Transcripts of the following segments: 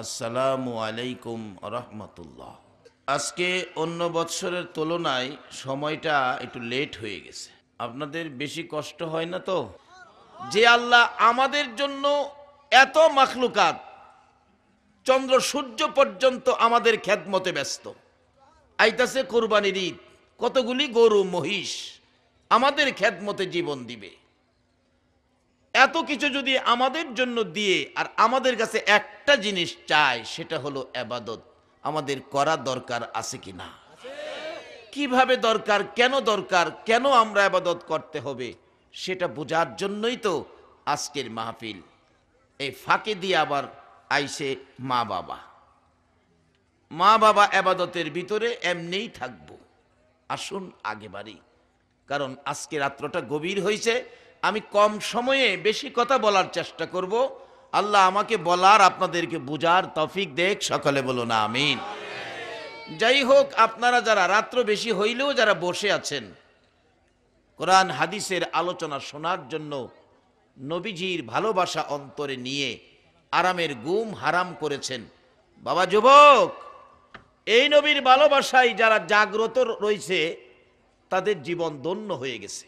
আসসালামু আলাইকুম রহমতুল্লাহ। আজকে অন্য বৎসরের তুলনায় সময়টা একটু লেট হয়ে গেছে। আপনাদের বেশি কষ্ট হয় না তো? যে আল্লাহ আমাদের জন্য এত মাখলুকাত, চন্দ্র সূর্য পর্যন্ত আমাদের খেদমতে ব্যস্ত। আইতাছে কোরবানির ঈদ, কতগুলি গরু মহিষ আমাদের খেদমতে জীবন দিবে। এত কিছু যদি আমাদের জন্য দিয়ে আর আমাদের কাছে একটা জিনিস চায়, সেটা হলো ইবাদত, আমাদের করা দরকার আছে কি না? কিভাবে দরকার, কেন আমরা ইবাদত করতে হবে, সেটা বোঝার জন্যই তো আজকের মাহফিল। এই ফাঁকে দিয়ে আবার আইসে মা বাবা ইবাদতের ভিতরে এমনিই থাকবো। আসুন আগে বাড়ি, কারণ আজকে রাত্রটা গভীর হয়েছে। আমি কম সময়ে বেশি কথা বলার চেষ্টা করব। আল্লাহ আমাকে বলার, আপনাদেরকে বুঝার তৌফিক দেখ, সকলে বলুন আমিন। যাই হোক, আপনারা যারা রাত্র বেশি হইলেও যারা বসে আছেন কোরআন হাদিসের আলোচনা শোনার জন্য, নবীজির ভালোবাসা অন্তরে নিয়ে আরামের ঘুম হারাম করেছেন, বাবা যুবক, এই নবীর ভালোবাসায় যারা জাগ্রত রয়েছে তাদের জীবন ধন্য হয়ে গেছে।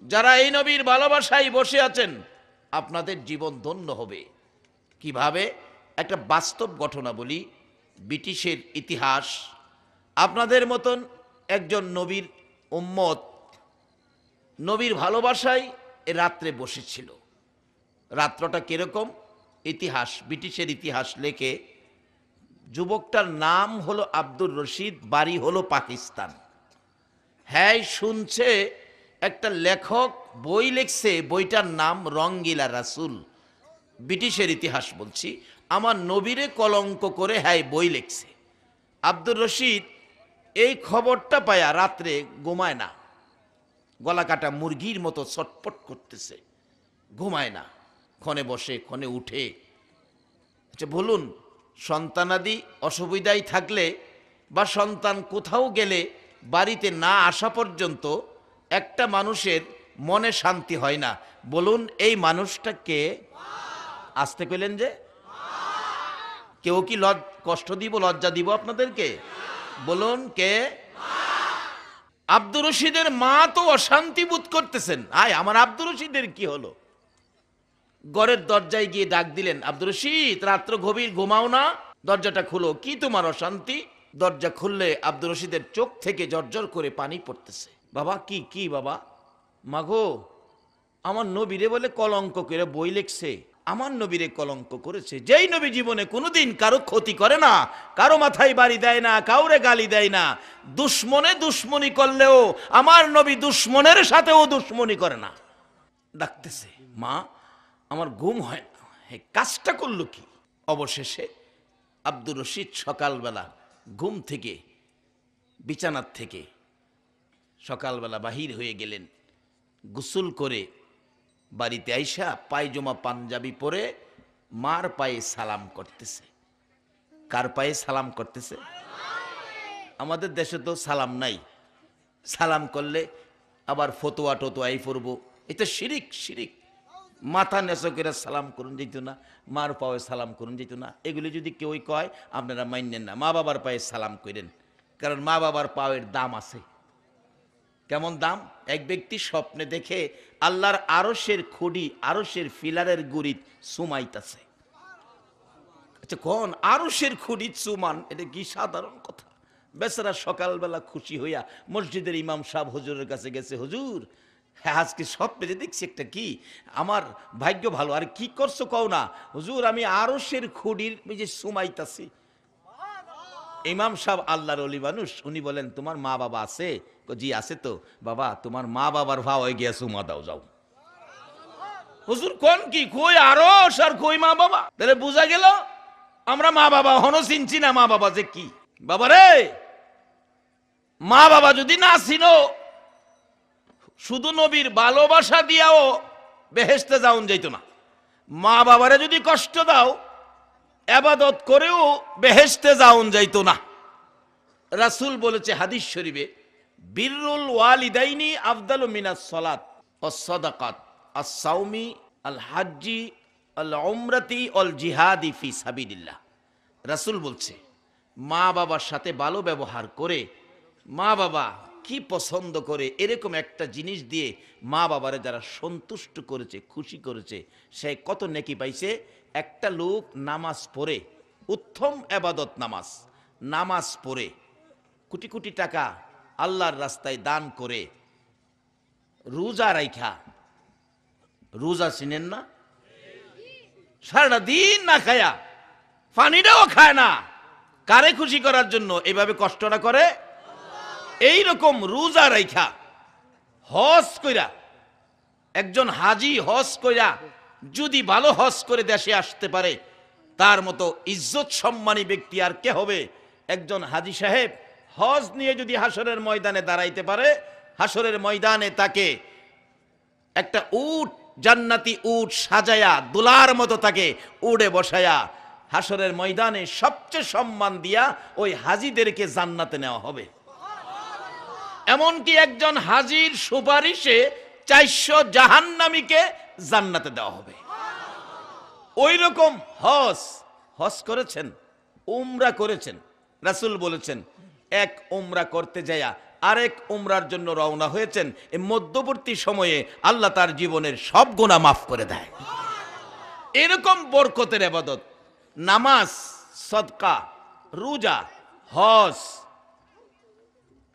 যারা এই নবীর ভালোবাসায় বসে আছেন, আপনাদের জীবন ধন্য হবে। কিভাবে? একটা বাস্তব ঘটনা বলি। ব্রিটিশের ইতিহাস। আপনাদের মতন একজন নবীর উম্মত নবীর ভালোবাসায় রাত্রে বসেছিল। রাত্রটা কিরকম? ইতিহাস, ব্রিটিশের ইতিহাস লেখে, যুবকটার নাম হলো আব্দুর রশিদ, বাড়ি হলো পাকিস্তান। হ্যাঁ, শুনছে একটা লেখক বই লিখছে, বইটার নাম রঙ্গিলা রাসূল। ব্রিটিশের ইতিহাস বলছি, আমার নবীরে কলঙ্ক করে হ্যাঁ বই লিখছে। আব্দুর রশিদ এই খবরটা পায়া রাত্রে ঘুমায় না, গলা কাটা মুরগির মতো ছটপট করতেছে, ঘুমায় না, ক্ষণে বসে ক্ষণে উঠে। আচ্ছা বলুন, সন্তানাদি অসুবিধায় থাকলে বা সন্তান কোথাও গেলে বাড়িতে না আসা পর্যন্ত একটা মানুষের মনে শান্তি হয় না। বলুন এই মানুষটাকে আসতে পেলেন যে? কেউ কি কষ্ট দিব, লজ্জা দিব আপনাদেরকে? বলুন কে? আব্দুর রশিদের মা তো অশান্তি বোধ করতেছেন, আমার আব্দুর রশিদের কি হলো? ঘরের দরজায় গিয়ে ডাক দিলেন, আব্দুর রশিদ, রাত্র গভীর, ঘুমাও না, দরজাটা খুলো, কি তোমার অশান্তি? দরজা খুললে আব্দুর রশিদের চোখ থেকে জর্জর করে পানি পড়তেছে। বাবা কি বাবা? মাগো, আমার নবীরে বলে কলঙ্ক করে বই লিখছে, আমার নবীরে কলঙ্ক করেছে। যেই নবী জীবনে কোনোদিন কারো ক্ষতি করে না, কারো মাথায় বাড়ি দেয় না, কাউরে গালি দেয় না, দুশ্মনী করলেও আমার নবী দুশ্মনের সাথেও দুশ্মনী করে না। ডাকতেছে, মা আমার ঘুম হয় না, কাজটা করলো কি? অবশেষে আব্দুর রশিদ সকালবেলা ঘুম থেকে, বিছানার থেকে সকালবেলা বাহির হয়ে গেলেন, গোসল করে বাড়িতে আইসা পায়জামা পাঞ্জাবি পরে মার পায়ে সালাম করতেছে। কার পায়ে সালাম করতেছে? আমাদের দেশে তো সালাম নাই। সালাম করলে আবার ফতোয়া টতোয়াই পড়বো, এটা শিরিক। মাথা নেচো করে সালাম করুন যেত না, মার পায়ে সালাম করুন যেত না। এগুলি যদি কেউই কয় আপনারা মানলেন না, মা বাবার পায়ে সালাম করেন, কারণ মা বাবার পায়ের দাম আছে। কেমন দাম? এক ব্যক্তি স্বপ্নে দেখে আল্লাহর আরশের খুঁড়ি, আরশের ফিলারের গুড়িত সুমাইতাছে। আচ্ছা কোন আরশের খুঁড়ি চুমান? এটা কি সাধারণ কথা? বেচারা সকালবেলা খুশি হইয়া মসজিদের ইমাম সাহেব হুজুরের কাছে গেছে, হুজুর হ্যাঁ আজকে স্বপ্নে যে দেখছি একটা কি, আমার ভাগ্য ভালো। আর কি করছো কও না? হুজুর আমি আরশের খুঁড়ির যে সুমাইতাছি। ইমাম সাহেব আল্লাহর ওলি মানুষ, উনি বলেন তোমার মা বাবা আছে? জি আছে তো। বাবা তোমার মা বাবার ভাও হয়ে গিয়া সুমা দাও, যাও। হুজুর কোন কি, কই আরশ আর কই মা বাবা? তাহলে বোঝা গেল আমরা মা বাবা হনো চিনছি না, মা বাবা যে কি। বাবা রে, মা বাবা যদি না চিনো, শুধু নবীর ভালোবাসা দিয়াও বেহেশতে যাওন যাইতো না। মা বাবারে যদি কষ্ট দাও, ইবাদত করেও বেহেশতে যাওন যাইতো না। রাসূল বলেছে হাদিস শরীফে, বিররুল ওয়ালিদাইনি আফদালু মিনাস সালাত ওয়াস সাদাকাত আস সাওমি আল হাজ্জি আল উমরাতি অল জিহাদি ফি সাবিলিল্লাহ। রাসূল বলছে মা বাবার সাথে ভালো ব্যবহার করে, মা বাবা কি পছন্দ করে এরকম একটা জিনিস দিয়ে মা বাবারে যারা সন্তুষ্ট করেছে, খুশি করেছে, সে কত নেকি পাইছে। একটা লোক নামাজ পড়ে, উত্তম এবাদত নামাজ, নামাজ পড়ে কোটি কোটি টাকা আল্লাহর রাস্তায় দান করে, রোজা রাইখা, রোজা চিনেন না, সারাটা দিন না খায়া, পানিটাও খায় না, কারে খুশি করার জন্য এইভাবে কষ্টটা করে। এই রকম রোজা রাইখা হজ কইরা, একজন হাজি হজ কইরা যদি ভালো হজ করে দেশে আসতে পারে, তার মতো ইজ্জত সম্মানী ব্যক্তি আর কে হবে? একজন হাজি সাহেব হজ নিয়ে যদি হাসরের ময়দানে দাঁড়াইতে পারে, হাসরের ময়দানে তাকে একটা উট, জান্নাতি উট সাজায়া দুলার মতো তাকে উড়ে বসায়া হাসরের ময়দানে সবচেয়ে সম্মান দিয়া ওই হাজিদেরকে জান্নাতে নেওয়া হবে। এমনকি একজন হাজির সুপারিশে 400 জাহান্নামীকে জান্নাতে দেওয়া হবে। ওই রকম হজ, হজ করেছেন, উমরা করেছেন, রাসূল বলেছেন এক উমরা করতে যায়া আরেক উমরার জন্য রওনা হয়েছেন, এই মধ্যবর্তী সময়ে আল্লাহ তার জীবনের সব গুনাহ মাফ করে দেয়। এরকম বরকতের ইবাদত নামাজ, সদকা, রোজা, হজ,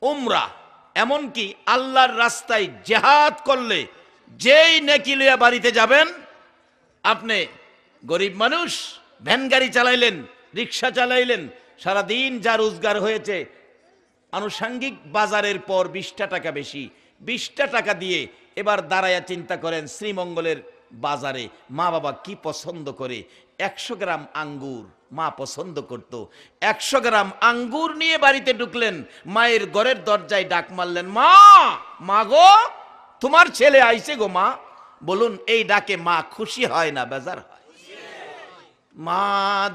উমরা, এমনকি আল্লাহর রাস্তায় জিহাদ করলে যেই নেকি লইয়া বাড়িতে যাবেন। আপনি গরিব মানুষ, ভ্যান গাড়ি চালাইলেন, রিক্সা চালাইলেন, সারাদিন যা রোজগার হয়েছে আনুষঙ্গিক বাজারের পর 20টা টাকা বেশি, 20টা টাকা দিয়ে এবার দাঁড়ায়া চিন্তা করেন শ্রীমঙ্গলের বাজারে মা বাবা কি পছন্দ করে। 100 গ্রাম আঙ্গুর মা পছন্দ করত, 100 গ্রাম আঙ্গুর নিয়ে বাড়িতে ঢুকলেন, মায়ের ঘরের দরজায় ডাক মারলেন, মা, মা গো তোমার ছেলে আইছে গো মা। বলুন এই ডাকে মা খুশি হয় না বেজার হয়? মা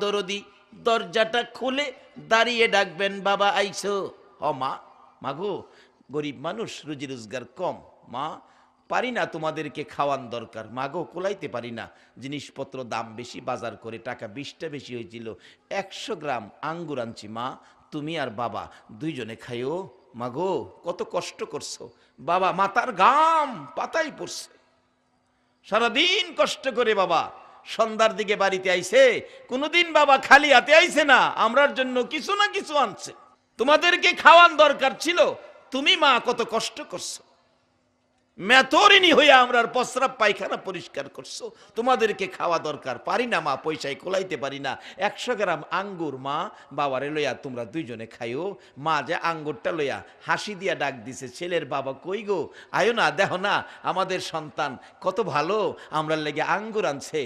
দরদি দরজাটা খুলে দাঁড়িয়ে ডাকবেন, বাবা আইছো। ও মা, মাগো গরিব মানুষ, রুজি রোজগার কম, মা পারি না তোমাদেরকে খাওয়ান দরকার, মাগো কোলাইতে পারি না, জিনিসপত্র দাম বেশি, বাজার করে টাকা 20টা বেশি হয়েছিল, 100 গ্রাম আঙ্গুর আনছি মা, তুমি আর বাবা দুইজনে খাইও। মাগো কত কষ্ট করছো, বাবা মাথার ঘাম পাতাই পড়ছে, সারাদিন কষ্ট করে বাবা সন্ধ্যার দিকে বাড়িতে আইছে, কোনোদিন বাবা খালি হাতে আইছে না, আমরার জন্য কিছু না কিছু আনছে, তোমাদেরকে খাওয়ান দরকার ছিল, তুমি মা কত কষ্ট করছো, মেতরিনী হইয়া আমরার প্রস্রাব পায়খানা পরিষ্কার করছো, তোমাদেরকে খাওয়া দরকার, পারি না মা, পয়সায় কোলাইতে পারি না, 100 গ্রাম আঙ্গুর মা বাবারে লইয়া তোমরা দুইজনে খাইও। মা যে আঙ্গুরটা লইয়া হাসি দিয়া ডাক দিছে, ছেলের বাবা কই গো, আয়ো না, দেখো না আমাদের সন্তান কত ভালো, আমরা লেগে আঙ্গুর আনছে।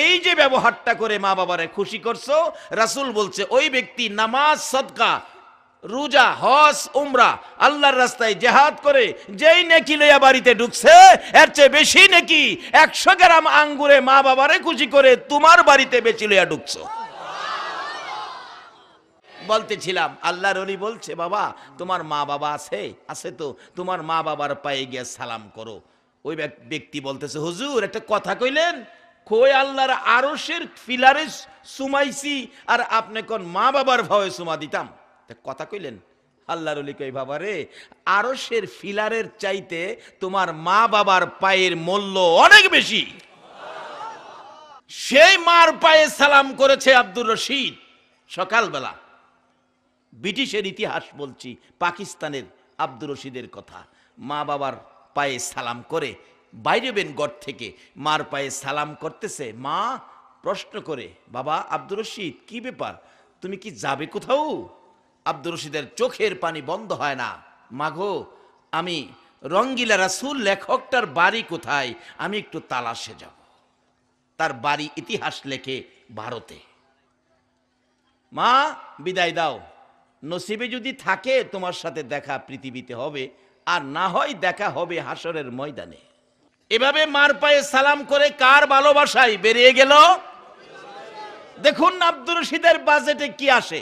এই যে ব্যবহারটা করে মা বাবারে খুশি করছো, রাসূল বলছে ওই ব্যক্তি নামাজ, সদকা, রোজা, হজ, উমরা, আল্লাহর রাস্তায় জিহাদ করে যেই নেকি লইয়া বাড়িতে ঢুকছে, এর চেয়ে বেশি নেকি 100 গ্রাম আঙ্গুরে মা বাবারে খুশি করে তোমার বাড়িতে বেশি লইয়া ঢুকছো। বলতেছিলাম আল্লাহর ওলি বলছে, বাবা তোমার মা বাবা আছে? আছে তো, তোমার মা বাবার পায়ে গিয়ে সালাম করো। ওই ব্যক্তি বলতেছে, হুজুর একটা কথা কইলেন, কই আল্লাহর আরশের ফিলারে সুমাইছি আর আপনি কোন মা বাবার ভয়ে সুমা দিতাম, কথা কইলেন? আল্লাহর ওলি কই, বাবা রে আরশের ফিলারের চাইতে তোমার মা বাবার পায়ের মূল্য অনেক বেশি। সেই মার পায়ে সালাম করেছে আব্দুর রশিদ সকালবেলা। ব্রিটিশের ইতিহাস বলছি, পাকিস্তানের আব্দুর রশিদের কথা। মা বাবার পায়ে সালাম করে বাইরে বেন ঘর থেকে মার পায়ে সালাম করতেছে, মা প্রশ্ন করে, বাবা আব্দুর রশিদ কি ব্যাপার, তুমি কি যাবে কোথাও? আব্দুর রশিদের চোখের পানি বন্ধ হয় না, মাগো আমি রঙ্গিলা রাসূল লেখকটার বাড়ি কোথায়, আমি একটু তালাশে যাব। তার বাড়ি ইতিহাস লেখে ভারতে। মা বিদায় দাও, নসিবে যদি থাকে তোমার সাথে দেখা পৃথিবীতে হবে, আর না হয় দেখা হবে হাসরের ময়দানে। এভাবে মার পায়ে সালাম করে কার ভালোবাসায় বেরিয়ে গেল। দেখুন আব্দুর রশিদের বাজেটে কি আসে।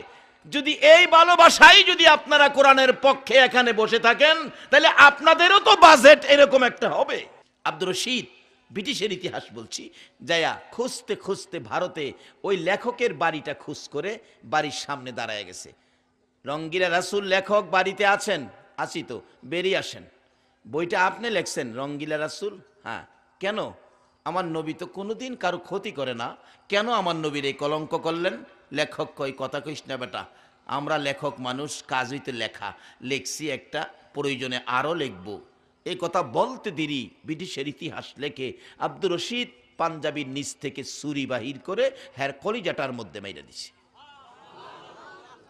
যদি এই ভালোবাসাই যদি আপনারা কোরআনের পক্ষে এখানে বসে থাকেন, তাহলে আপনাদেরও তো বাজেট এরকম একটা হবে। আব্দুর রশিদ ব্রিটিশের ইতিহাস বলছি, যায়া খুঁজতে খুঁজতে ভারতে ওই লেখকের বাড়িটা খুঁজ করে বাড়ির সামনে দাঁড়ায় গেছে। রঙ্গিলা রাসূল লেখক বাড়িতে আছেন? আছি তো, বেরিয়ে আসেন। বইটা আপনি লেখছেন রঙ্গিলা রাসূল? হ্যাঁ। কেন? আমার নবী তো কোনোদিন কারো ক্ষতি করে না, কেন আমার নবীর এই কলঙ্ক করলেন? লেখক কই, কথা কইস না বেটা, আমরা লেখক মানুষ, কাজ হইতে লেখা, লেখছি একটা, প্রয়োজনে আরও লিখব। এই কথা বলতে দেরি ব্রিটিশের ইতিহাস লেখে আব্দুর রশিদ পাঞ্জাবির নিচ থেকে ছুরি বাহির করে হ্যার কলিজাটার মধ্যে মাইরা দিছে।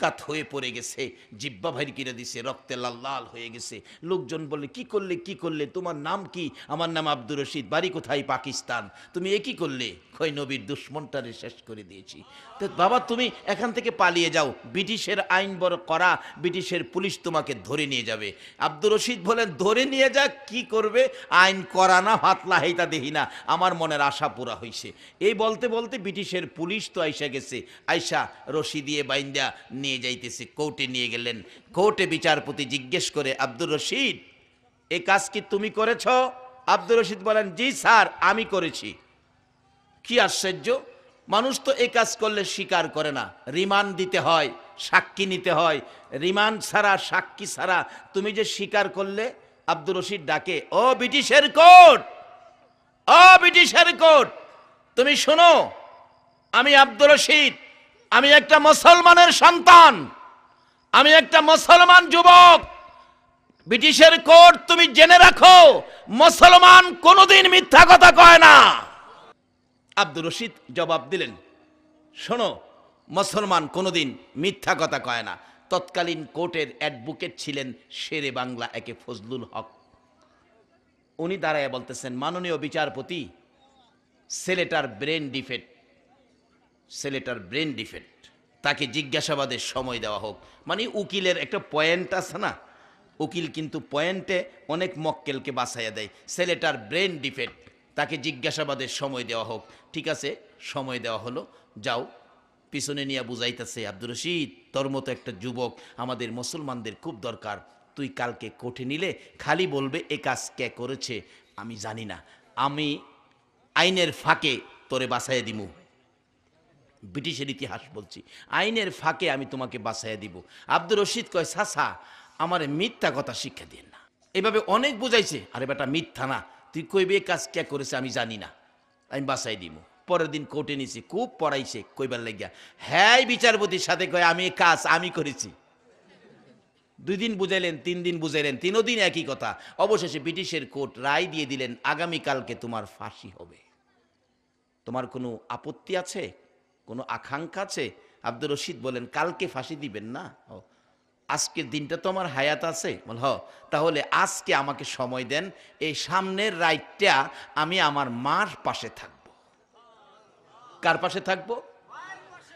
কাত হয়ে পড়ে গেছে, জিব্বা ভাইর কিনে দিছে, রক্তে লাল লাল হয়ে গেছে। লোকজন বলে কি করলে, কি করলে, তোমার নাম কি? আমার নাম আব্দুর রশিদ, বাড়ি কোথায়? পাকিস্তান। তুমি এ কি করলে? কই নবীর দুশ্মনটারে শেষ করে দিয়েছি। তো বাবা তুমি এখান থেকে পালিয়ে যাও, ব্রিটিশের আইন বড় করা, ব্রিটিশের পুলিশ তোমাকে ধরে নিয়ে যাবে। আব্দুর রশিদ বলেন ধরে নিয়ে যাক, কি করবে? আইন করা না হাতলা হেইতা দেখি না, আমার মনের আশা পুরা হইছে। এই বলতে বলতে ব্রিটিশের পুলিশ তো আইসা গেছে, আইসা রশি দিয়ে বাইন্দা নিয়ে যাইতেছে, কোর্টে নিয়ে গেলেন। কোর্টে বিচারপতি জিজ্ঞেস করে, আব্দুর রশিদ এই কাজ কি তুমি করেছ? আব্দুর রশিদ বলেন জি স্যার আমি করেছি। কি আশ্চর্য, মানুষ তো এই কাজ করলে স্বীকার করে না, রিমান্ড দিতে হয়, সাক্ষী নিতে হয়, রিমান্ড ছাড়া সাক্ষী ছাড়া তুমি যে স্বীকার করলে। আব্দুর রশিদ ডাকে, ও ব্রিটিশের কোর্ট, ও ব্রিটিশের কোর্ট, তুমি শোনো, আমি আব্দুর রশিদ, আমি একটা মুসলমানের সন্তান, আমি একটা মুসলমান যুবক। ব্রিটিশের কোর্ট তুমি জেনে রাখো, মুসলমান কোনোদিন মিথ্যা কথা কয় না। আব্দুর রশিদ জবাব দিলেন, শোনো, মুসলমান কোনোদিন মিথ্যা কথা কয় না। তৎকালীন কোর্টের অ্যাডভোকেট ছিলেন শেরে বাংলা একে ফজলুল হক। উনি দাঁড়ায় বলতেছেন, মাননীয় বিচারপতি, ছেলেটার ব্রেন ডিফেক্ট, ছেলেটার ব্রেন ডিফেক্ট, তাকে জিজ্ঞাসাবাদের সময় দেওয়া হোক। মানে উকিলের একটা পয়েন্ট আছে না, উকিল কিন্তু পয়েন্টে অনেক মক্কেলকে বাঁচাইয়া দেয়। ছেলেটার ব্রেন ডিফেক্ট, তাকে জিজ্ঞাসাবাদের সময় দেওয়া হোক। ঠিক আছে, সময় দেওয়া হলো, যাও। পিছনে নিয়ে বুঝাইতেছে, আব্দুর রশিদ তোর মতো একটা যুবক আমাদের মুসলমানদের খুব দরকার, তুই কালকে কোর্টে নিলে খালি বলবে এ কাজ কে করেছে আমি জানি না, আমি আইনের ফাঁকে তোরে বাঁচাইয়া দিমু। ব্রিটিশের ইতিহাস বলছি, আইনের ফাঁকে আমি তোমাকে বাঁচাইয়া দিব। আব্দুর রশিদ কয়, চাচা আমার মিথ্যা কথা শিক্ষা দিয়ে না। এভাবে অনেক বুঝাইছে, আরে বেটা মিথ্যা না, তুই কইবে এ কাজ কে করেছে আমি জানি না, আমি বাঁচাই দিব। পরের দিন কোর্টে নিছি, খুব পড়াইছে কইবার লাগিয়া, হ্যাঁ বিচারপতির সাথে কয় আমি এ কাজ আমি করেছি। 2 দিন বুঝাইলেন, 3 দিন বুঝাইলেন, 3 দিন একই কথা। অবশেষে ব্রিটিশের কোর্ট রায় দিয়ে দিলেন, আগামীকালকে তোমার ফাঁসি হবে। তোমার কোনো আপত্তি আছে, কোনো আকাঙ্ক্ষা আছে? আব্দুর রশিদ বলেন, কালকে ফাঁসি দিবেন না? আজকের দিনটা তো আমার হায়াত আছে। বল হ, তাহলে আজকে আমাকে সময় দেন, এই সামনের রাইটটা আমি আমার মার পাশে থাকব। কার পাশে থাকব?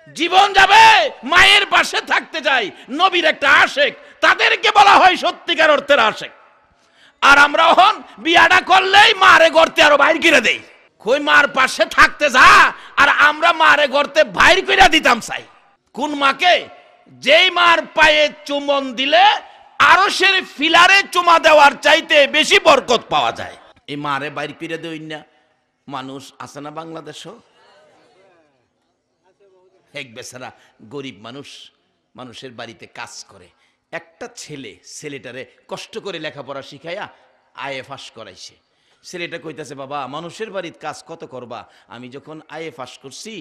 জীবন যাবে মায়ের পাশে থাকতে চাই। নবীর একটা আশেক, তাদেরকে বলা হয় সত্যিকার অর্থের আশেক। আর আমরা হন বিয়াটা করলেই মারে গর্তে আরো বাইর করে দেই। কই মার পাশে থাকতে যা, আর আমরা মারে গর্তে বাইর করে দিতাম চাই। কোন মাকে? যেই মার পায়ে চুমন দিলে আরশের ফিলারে চুমা দেওয়ার চাইতে বেশি বরকত পাওয়া যায়। এই মারে বাইর করে দেই না মানুষ আছে না বাংলাদেশও? এক বেচারা গরিব মানুষ, মানুষের বাড়িতে কাজ করে, একটা ছেলেটারে কষ্ট করে লেখাপড়া শিখাইয়া আইএ পাস করাইছে। ছেলেটা কইতাছে, বাবা মানুষের বাড়ির কাজ কত করবা, আমি যখন আইএ পাস করছি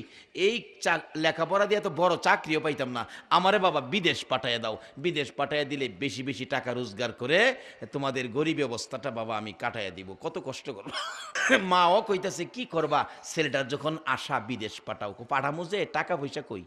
এই লেখাপড়া দিয়ে তো বড় চাকরিও পাইতাম না, আমারে বাবা বিদেশ পাঠাইয়া দাও, বিদেশ পাঠাইয়া দিলে বেশি বেশি টাকা রোজগার করে তোমাদের গরিব অবস্থাটা বাবা আমি কাটাইয়া দিব, কত কষ্ট করবা। মাও কইতাছে কি করবা, ছেলেটার যখন আশা বিদেশ পাঠাও, পাঠামো যে টাকা পয়সা কই?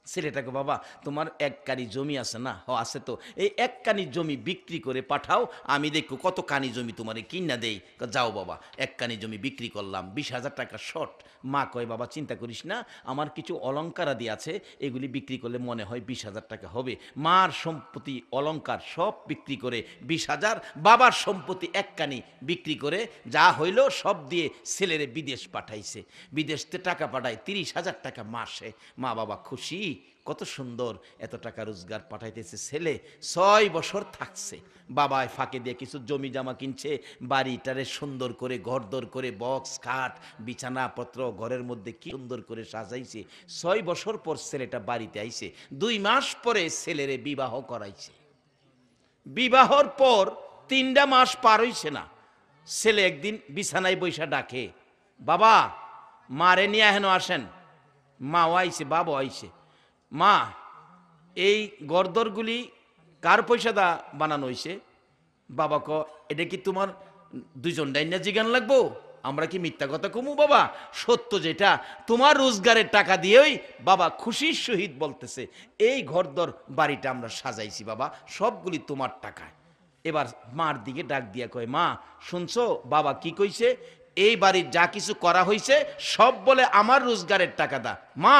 ছেলেটাকে, বাবা তোমার 1 কানি জমি আছে না? ও আছে তো, এই 1 কানি জমি বিক্রি করে পাঠাও, আমি দেখো কত কানি জমি তোমারে কিনা দেই। যাও বাবা, 1 কানি জমি বিক্রি করলাম, 20,000 টাকা শর্ট। মা কয়, বাবা চিন্তা করিস না, আমার কিছু অলংকারাদি আছে, এগুলি বিক্রি করলে মনে হয় 20,000 টাকা হবে। মার সম্পত্তি অলংকার সব বিক্রি করে 20,000, বাবার সম্পত্তি 1 কানি বিক্রি করে যা হইল সব দিয়ে ছেলেরে বিদেশ পাঠাইছে। বিদেশতে টাকা পাঠায় 30,000 টাকা মাসে। মা বাবা খুশি, কত সুন্দর, এত টাকা রোজগার পাঠাইতেছে ছেলে, 6 বছর থাকছে। বাবায় ফাঁকে দিয়ে কিছু জমি জামা কিনছে, বাড়িটারে সুন্দর করে ঘরদোর করে বক্স খাট বিছানাপত্র ঘরের মধ্যে কি সুন্দর করে সাজাইছে। 6 বছর পর ছেলেটা বাড়িতে আইছে, 2 মাস পরে ছেলেরে বিবাহ করাইছে। বিবাহর পর 3টা মাস পার হইছে না, ছেলে একদিন বিছানায় বৈশা ডাকে, বাবা মারে নিয়ে হেন আসেন। মাও আইছে, বাবা আইছে। মা, এই গরদরগুলি কার পয়সা দা বানানো হইছে? বাবা ক, এটা কি তোমার 2জন ডাইনা জিগান লাগবো? আমরা কি মিথ্যা কথা কমু বাবা? সত্য যেটা, তোমার রোজগারের টাকা দিয়েই বাবা খুশির সহিত বলতেছে এই ঘরদর বাড়িটা আমরা সাজাইছি বাবা, সবগুলি তোমার টাকায়। এবার মার দিকে ডাক দিয়া কয়, মা শুনছো বাবা কি কইছে? এই বাড়ির যা কিছু করা হয়েছে সব বলে আমার রোজগারের টাকা দা। মা,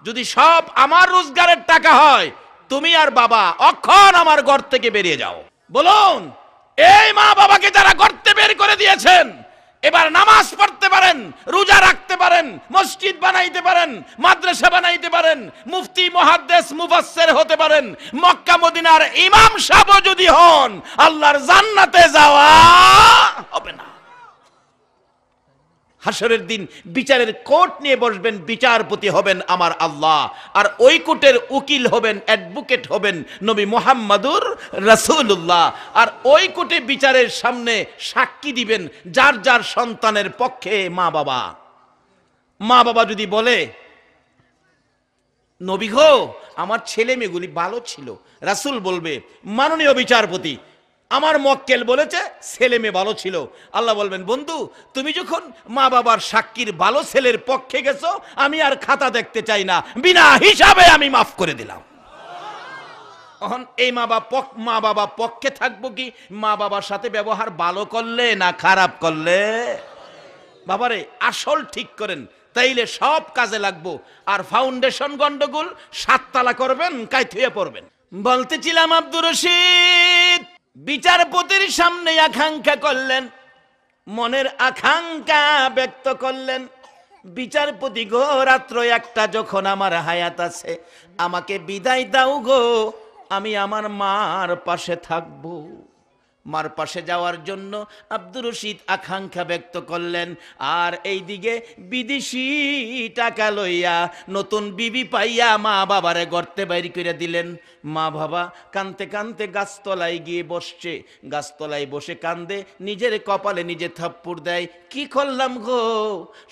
যদি সব আমার রোজগারের টাকা হয়, তুমি আর বাবা অক্ষণ আমার ঘর থেকে বেরিয়ে যাও। বলুন, এই মা বাবাকে যারা গর্তে বের করে দিয়েছেন, এবার নামাজ পড়তে পারেন, রোজা রাখতে পারেন, মসজিদ বানাইতে পারেন, মাদ্রাসা বানাইতে পারেন, মুফতি মুহাদ্দিস মুফাসসির হতে পারেন, মক্কা মদিনার ইমাম সাহেব যদি হন, আল্লাহর জান্নাতে যাওয়া হবে না। হাসরের দিন বিচারের কোর্ট নিয়ে বসবেন, বিচারপতি হবেন আমার আল্লাহ, আর ওই কোর্টের উকিল হবেন, অ্যাডভোকেট হবেন নবী মুহাম্মদুর রাসূলুল্লাহ। আর ওই কোর্টে বিচারের সামনে সাক্ষী দিবেন যার যার সন্তানের পক্ষে মা বাবা। মা বাবা যদি বলে, নবী গো আমার ছেলে মেয়েগুলি ভালো ছিল, রাসূল বলবে, মাননীয় বিচারপতি আমার মক্কেল বলেছে ছেলে মেয়ে ভালো ছিল। আল্লাহ বলবেন, বন্ধু তুমি যখন মা বাবার সাক্ষীর ভালো ছেলের পক্ষে গেছো, আমি আর খাতা দেখতে চাই না, বিনা হিসাবে আমি মাফ করে দিলাম। এখন এই মা বাবা পক্ষে থাকবো কি মা বাবার সাথে ব্যবহার ভালো করলে না খারাপ করলে? বাবারে আসল ঠিক করেন, তাইলে সব কাজে লাগবো। আর ফাউন্ডেশন গন্ডগোল 7 তালা করবেন, কাইথুয়ে পড়বেন। বলতেছিলাম আব্দুর রশিদ বিচারপতির সামনে আকাঙ্ক্ষা করলেন, মনের আকাঙ্ক্ষা ব্যক্ত করলেন, বিচারপতি গো রাত্র 1টা যখন আমার হায়াত আছে, আমাকে বিদায় দাও গো, আমি আমার মার পাশে থাকবো। মার পাশে যাওয়ার জন্য আব্দুর রশিদ আকাঙ্ক্ষা ব্যক্ত করলেন। আর এইদিকে বিদেশি টাকা লইয়া নতুন বিবি পাইয়া মা বাবারে গর্তে বাইর করে দিলেন। মা বাবা কানতে কানতে গাছতলায় গিয়ে বসছে, গাছতলায় বসে কান্দে, নিজের কপালে নিজে থাপ্পড় দেয়, কি করলাম গো,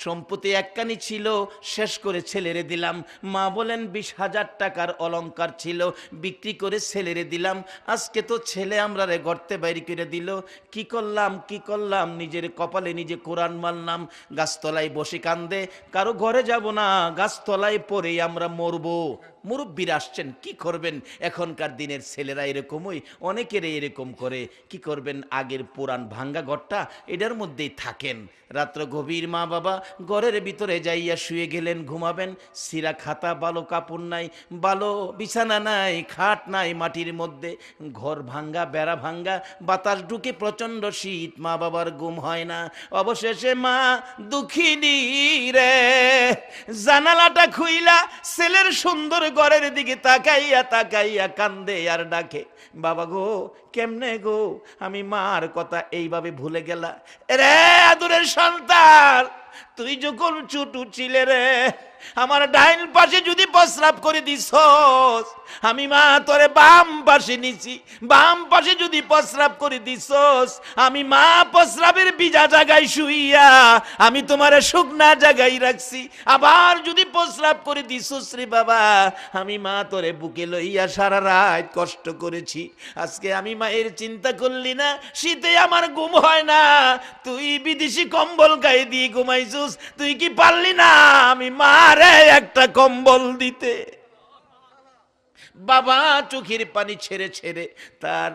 সম্পত্তি একখানি ছিল শেষ করে ছেলেরে দিলাম। মা বলেন 20,000 টাকার অলংকার ছিল, বিক্রি করে ছেলেরে দিলাম, আজকে তো ছেলে আমরা রে গর্তে বাইর করে দিল, কি করলাম, নিজের কপালে নিজে কোরআন মারলাম। গাছতলায় বসে কান্দে, কারো ঘরে যাব না, গাছতলায় পড়েই আমরা মরবো। মুরব্বীরা আসছেন, কি করবেন? এখনকার দিনের ছেলেরা এরকমই, অনেকেরই এরকম করে। কি করবেন? আগের পুরান ভাঙ্গা ঘরটা, এটার মধ্যেই থাকেন। রাত্র গভীর, মা বাবা ঘরের ভিতরে যাইয়া শুয়ে গেলেন, ঘুমাবেন। সিরা খাতা, ভালো কাপড় নাই, ভালো বিছানা নাই, খাট নাই, মাটির মধ্যে, ঘর ভাঙ্গা, বেড়া ভাঙ্গা, বাতাস ঢুকে প্রচন্ড শীত, মা বাবার ঘুম হয় না। অবশেষে মা দুঃখিনী রে জানালাটা খুইলা ছেলের সুন্দর ঘরের দিকে তাকাইয়া কান্দে আর ডাকে, বাবা গো কেমনে গো, আমি মার কথা এইভাবে ভুলে গেলা রে আদরের সন্তান, তুই যখন ছোট ছিলে রে, আমার ডাইন পাশে যদি প্রস্রাব করে দিছস, আমি মা তোরে বাম পাশে নিছি, বাম পাশে যদি প্রস্রাব করে দিছস, আমি মা প্রস্রাবের ভিজা জায়গায় শুইয়া আমি তোমারে শুকনা জায়গায় রাখছি। আবার যদি প্রস্রাব করে দিছস রে বাবা, আমি মা তোরে বুকে লইয়া সারা রাত কষ্ট করেছি। আজকে আমি মায়ের চিন্তা করলি না, শীতে আমার ঘুম হয় না, তুই বিদেশি কম্বল গায়ে দিয়ে ঘুমাইছিস, তুই কি পারলি না আমি মারে একটা কম্বল দিতে? বাবা চোখের পানি ছেড়ে ছেড়ে তার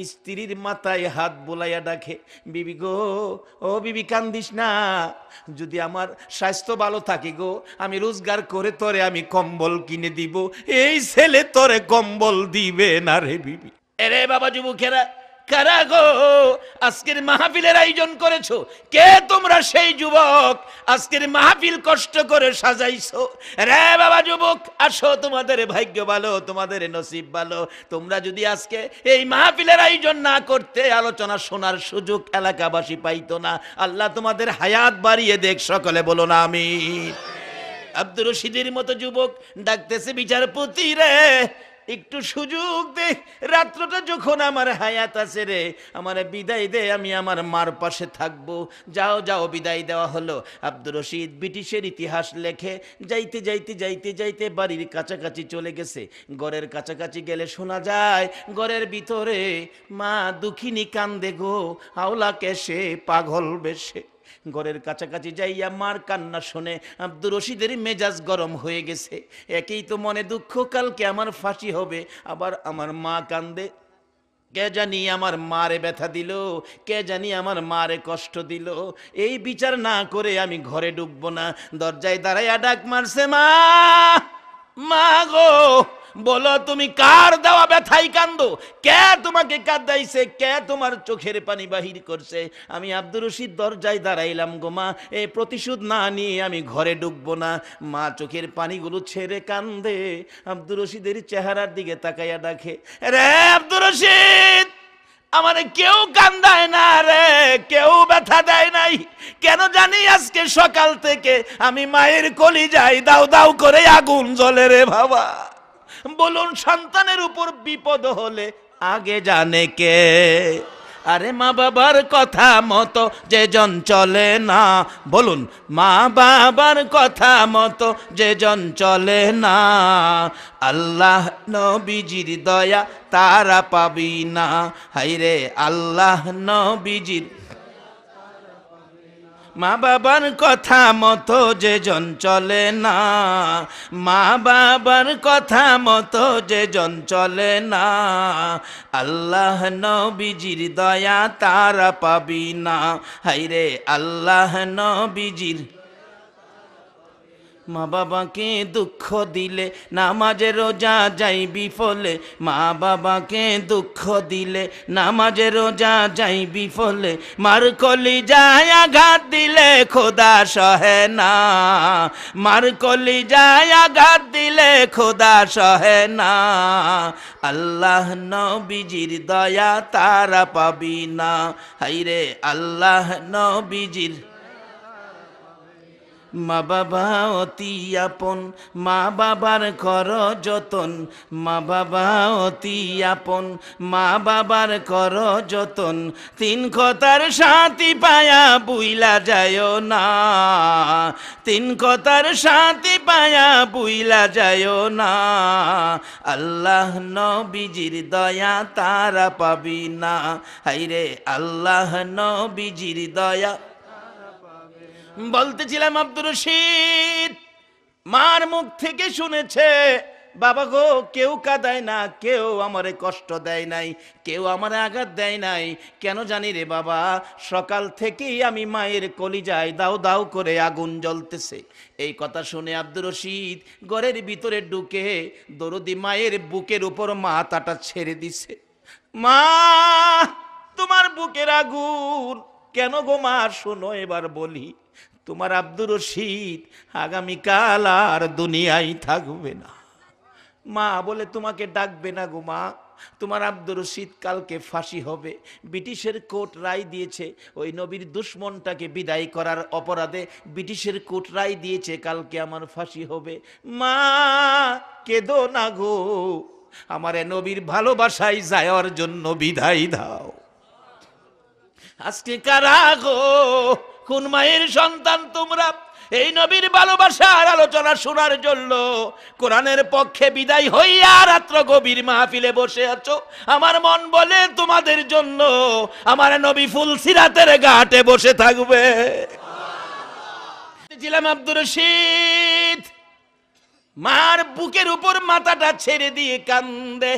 স্ত্রীর মাথায় হাত বোলাইয়া ডাকে, বিবি গো, ও বিবি কান্দিস না, যদি আমার স্বাস্থ্য ভালো থাকে গো, আমি রোজগার করে তোরে আমি কম্বল কিনে দিব, এই ছেলে তোরে কম্বল দিবে না রে বিবি। এরে বাবা যুবকেরা, কারা গো আজকের মাহফিলের আয়োজন করেছো? কে তোমরা সেই যুবক আজকের মাহফিল কষ্ট করে সাজাইছো? রে বাবা যুবক, আসো, তোমাদের ভাগ্য ভালো, তোমাদের নসিব ভালো। তোমরা যদি আজকে এই মাহফিলের আয়োজন না করতে, আলোচনা শোনার সুযোগ এলাকাবাসী পাইতো না। আল্লাহ তোমাদের হায়াত বাড়িয়ে দেখ, সকলে বলো না আমিন। আব্দুর রশিদের মতো যুবক ডাকতেছে, বিচারপতি রে একটু সুযোগ দে, রাত্রটা যখন আমার হায়াত আছে রে, আমার বিদায় দে, আমি আমার মার পাশে থাকবো। যাও যাও, বিদায় দেওয়া হলো। আব্দুর রশিদ ব্রিটিশের ইতিহাস লেখে যাইতে যাইতে যাইতে যাইতে বাড়ির কাছাকাছি চলে গেছে। ঘরের কাছাকাছি গেলে শোনা যায় ঘরের ভিতরে মা দুঃখিনী কান্দে গো, আওলাকে সে পাগল বেশে। ঘরের কাছাকাছি যাইয়া মার কান্না শুনে আব্দুর রশিদের মেজাজ গরম হয়ে গেছে। একেই তো মনে দুঃখ, কালকে আমার ফাঁসি হবে, আবার আমার মা কান্দে। কে জানি আমার মারে ব্যথা দিল, কে জানি আমার মারে কষ্ট দিল। এই বিচার না করে আমি ঘরে ঢুকবো না। দরজায় দাঁড়াইয়া ডাক মারছে, মা, মা গো, বলো তুমি কার দেওয়া ব্যথাই কান্দো? কে তোমাকে কাঁদাইছে? কে তোমার চোখের পানি বাহির করছে? আমি আব্দুর রশিদ দরজায় দাঁড়াইলাম গো মা, এই প্রতিশোধ না নিয়ে আমি ঘরে ঢুকবো না। মা চোখের পানিগুলো ছেড়ে কান্দে। আব্দুর রশিদের চেহারার দিকে তাকাইয়া ডাকে, রে আব্দুর রশিদ, আমার কেউ কান্দায় না রে, কেউ ব্যথা দেয় নাই। কেন জানি আজকে সকাল থেকে আমি মায়ের কলিজায় দাউ দাউ করে আগুন জ্বলে রে বাবা। বলুন, সন্তানের উপর বিপদ হলে আগে জানে কে? আরে মা বাবার কথা মতো যে জন চলে না, বলুন, মা বাবার কথা মতো যে জন চলে না, আল্লাহ নবীজির দয়া তারা পাবি না। হাইরে আল্লাহ নবীজির, মা বাবার কথা মতো যে জন চলে না, মা বাবার কথা মতো যে জন চলে না, আল্লাহ নবীজির দয়া তারা পাবি না। হাইরে আল্লাহ নবীজির, মা বাবাকে দুঃখ দিলে নামাজে রোজা যাই বিফলে, মা বাবাকে দুঃখ দিলে নামাজে রোজা যাই বিফলে, মার কলিজায় আঘাত দিলে খোদা সহে না, মার কলিজায় আঘাত দিলে খোদা সহে না, আল্লাহ নবীজির দয়া তারা পাবি না। হাইরে আল্লাহ নবীজির, মা বাবা অতি আপন, মা বাবার কর যতন, মা বাবা অতি আপন, মা বাবার কর যতন, তিন কথার সাথী পায়া বুইলা যায় না, তিন কথার সাথী পায়া বুইলা যায় না, আল্লাহ নবীজির দয়া তারা পাবি না। হাইরে আল্লাহ নবীজির দয়া। বলতেছিলাম আব্দুর রশিদ মার মুখ থেকে শুনেছে, বাবা গো, কেউ কাঁদায় না, কেউ আমারে কষ্ট দেয় নাই, কেউ আমারে আঘাত দেয় নাই। কেন জানি রে বাবা, সকাল থেকেই আমি মায়ের কলিজায় দাউ দাউ করে আগুন জ্বলতেছে। এই কথা শুনে আব্দুর রশিদ ঘরের ভিতরে ঢুকে দরদি মায়ের বুকের উপর মাথাটা ছেড়ে দিছে। মা, তোমার বুকের আগুন কেন গো মা? শোনো এবার বলি, তোমার আব্দুর রশিদ আগামীকাল আর দুনিয়ায় থাকবে না। মা বলে, তোমাকে ডাকবে না গো মা, তোমার আব্দুর রশিদ কালকে ফাঁসি হবে। ব্রিটিশের কোর্ট রায় দিয়েছে, ওই নবীর দুশ্মনটাকে বিদায় করার অপরাধে ব্রিটিশের কোর্ট রায় দিয়েছে, কালকে আমার ফাঁসি হবে। মা কেঁদো না গো, আমারে নবীর ভালোবাসায় যাওয়ার জন্য বিদায় দাও। আজকে কারা গো, কোন মায়ের সন্তান তোমরা এই নবীর ভালোবাসার আলোচনা শোনার জন্য কোরআনের পক্ষে বিদায় হইয়া রাত্র গভীর মাহফিলে বসে আছো? আমার মন বলে তোমাদের জন্য আমার নবী ফুলসিরাতের ঘাটে বসে থাকবে। ছিলাম আব্দুর রশিদ মার বুকের উপর মাথাটা ছেড়ে দিয়ে কান্দে,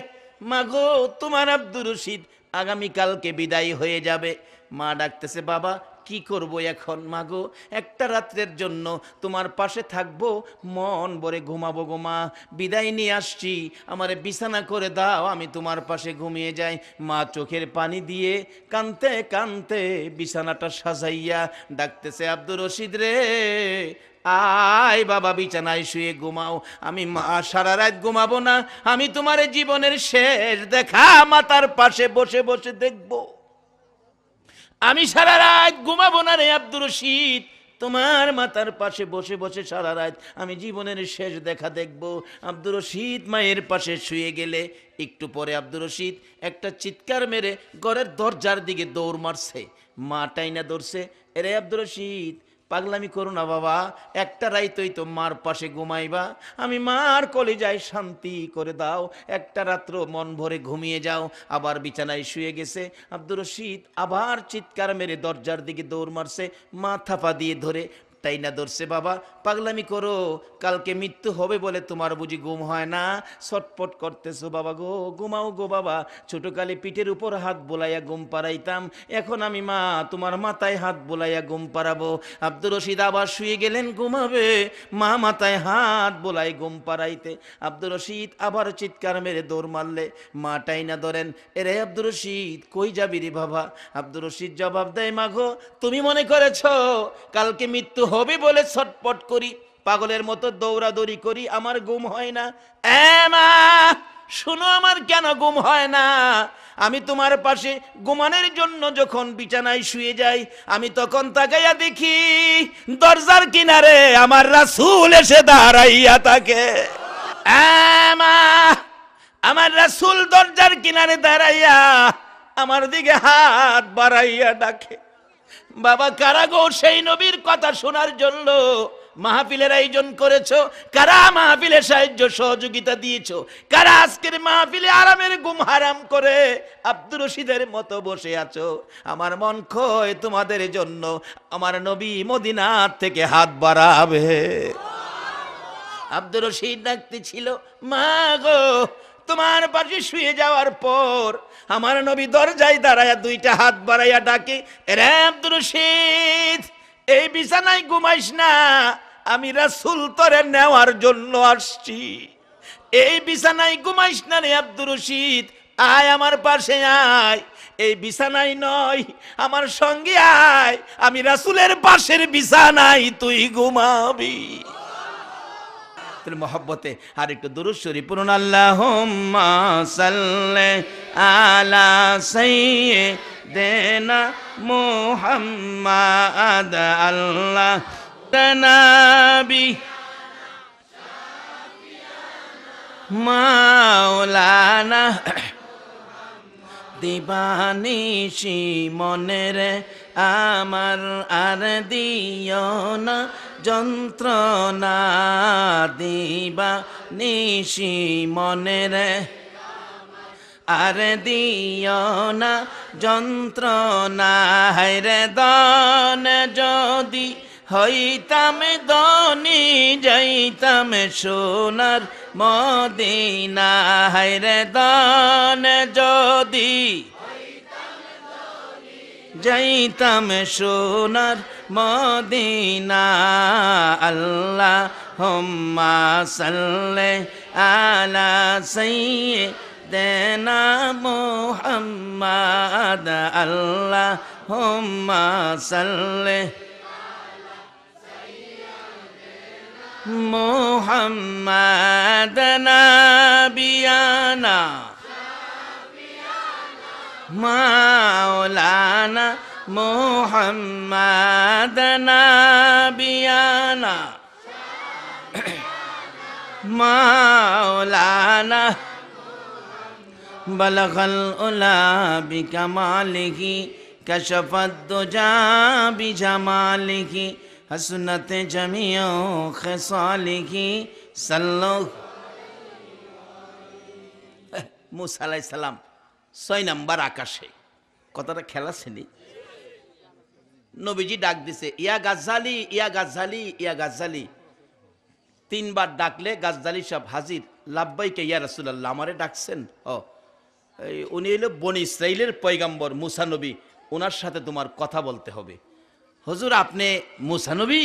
মাগো, তোমার আব্দুর রশিদ আগামীকালকে বিদায় হয়ে যাবে। মা ডাকতেছে, বাবা কি করব এখন মাগো, একটা রাত্রের জন্য তোমার পাশে থাকবো, মন ভরে ঘুমাবো গো মা, বিদায় নিয়ে আসছি, আমারে বিছানা করে দাও, আমি তোমার পাশে ঘুমিয়ে যাই। মা চোখের পানি দিয়ে কানতে কানতে বিছানাটা সাজাইয়া ডাকতেছে, আব্দুর রশিদ রে, আয় বাবা, বিছানায় শুয়ে ঘুমাও। আমি মা সারা রাত ঘুমাবো না, আমি তোমার জীবনের শেষ দেখা মাতার পাশে বসে বসে দেখব। আমি সারা রাত ঘুমাবো না রে আব্দুর রশিদ, তোমার মাতার পাশে বসে বসে সারা রাত আমি জীবনের শেষ দেখা দেখব। আব্দুর রশিদ মায়ের পাশে শুয়ে গেলে একটু পরে আব্দুর রশিদ একটা চিৎকার মেরে ঘরের দরজার দিকে দৌড় মারছে। মা টাইনা ধরছে, এরে আব্দুর রশিদ, পাগলামি করো না বাবা, একটা রাইতই তো মার পাশে ঘুমাইবা, আমি মার কলিজায় শান্তি করে দাও, একটা রাত্র মন ভরে ঘুমিয়ে যাও। আবার বিছানায় শুয়ে গেছে। আব্দুর রশিদ আবার চিৎকার মেরে দরজার দিকে দৌড় মারছে। মা থাপা দিয়ে ধরে টাইনা ধরছে, বাবা পাগলামি করো, কালকে মৃত্যু হবে বলে তোমার বুঝি ঘুম হয় না, ছটপট করতেছো বাবা গো, ঘুমাও গো বাবা। ছোটকালে পিঠের উপর হাত বোলাইয়া ঘুম পাড়াইতাম, এখন আমি মা তোমার মাথায় হাত বোলাইয়া ঘুম পাড়াবো। আব্দুর রশিদ আবার শুয়ে গেলেন ঘুমাবে, মা মাথায় হাত বোলাই ঘুম পাড়াইতে। আব্দুর রশিদ আবার চিৎকার মেরে দৌড় মারলে মা টাইনা ধরেন, এরে আব্দুর রশিদ কই যাবি রে বাবা? আব্দুর রশিদ জবাব দেয়, মাগো তুমি মনে করেছো কালকে মৃত্যু হবে বলে ছটপট করি, পাগলের মতো দৌড়াদৌড়ি করি, আমার ঘুম হয় না? মা শুনো, আমার কেন ঘুম হয় না? আমি তোমার পাশে ঘুমানোর জন্য যখন বিছানায় শুয়ে যাই, আমি তখন তাকাইয়া দেখি দরজার কিনারে আমার রাসূল এসে দাঁড়াইয়া থাকে। মা আমার রাসূল দরজার কিনারে দাঁড়াইয়া আমার দিকে হাত বাড়াইয়া ডাকে, বাবা কারা গো সেই নবীর কথা শোনার জন্য মাহফিলের আয়োজন করেছো? কারা মাহফিলে সাহায্য সহযোগিতা দিয়েছো? কারা আজকের মাহফিলে আরামের ঘুম হারাম করে আব্দুর রশিদের মতো বসে আছো? আমার মন খয় তোমাদের জন্য, আমার নবী মদিনার থেকে হাত বাড়াবে। আব্দুর রশিদ ডাকতে ছিল, মা গো তোমার পাশে শুয়ে যাওয়ার পর আমার নবী দরজায় দাঁড়ায়া দুইটা হাত বাড়াইয়া ডাকে, রে আব্দুর রশিদ এই বিছানায় ঘুমাইস না, আমি রাসূল তোরে নেওয়ার জন্য আসছি। এই বিছানায় ঘুমাইস না রে আব্দুর রশিদ, আয় আমার পাশে আয়, এই বিছানায় নয় আমার সঙ্গে আয়, আমি রাসূলের পাশের বিছানায় তুই ঘুমাবি। মহব্বতে আর একটু দুরূদ শরীফ পড়ুন, আল্লাহুম্মা সাল্লি আলা সাইয়্যিদিনা মুহাম্মাদ আল্লাহ নবী মাওলানা দিবানিশি মনের আমার আর দিও না যন্ত্রণা, দিবানিশি মনের আর দিও না যন্ত্রণা, হায়রে দান যদি হইতাম ধনী যাইতাম সোনার মদিনা, হায়রে দান যদি যাইতাম সোনার মদিনা, আল্লাহুম্মা সাল্লি আলা সাইয়্যিদিনা মুহাম্মাদ আল্লাহুম্মা সাল্লি মুহাম্মাদ নাবিয়ানা মাওলানা মুহাম্মাদ নাবিয়ানা মাওলানা বালাগাল উলা বিকামালিহি কাশাফাদ দুজা বিজামালিহি হাসনাত জামিউ খিসালিহি সাল্লাল্লাহু। মুসা আলাইহিস সালাম 6 নাম্বার আকাশে, কথাটা খেলা ছিলি। নবীজি ডাক দিছে, ইয়া গাজ্জালি ইয়া গাজ্জালি ইয়া গাজ্জালি। 3 বার ডাকলে গাজ্জালি সব হাজির, লাব্বাইকা ইয়া রাসূলুল্লাহ। আমারে ডাকছেন? উনি হলো বনি ইসরাইলের পয়গাম্বর মুসা নবী, ওনার সাথে তোমার কথা বলতে হবে। হুজুর আপনি মুসা নবী?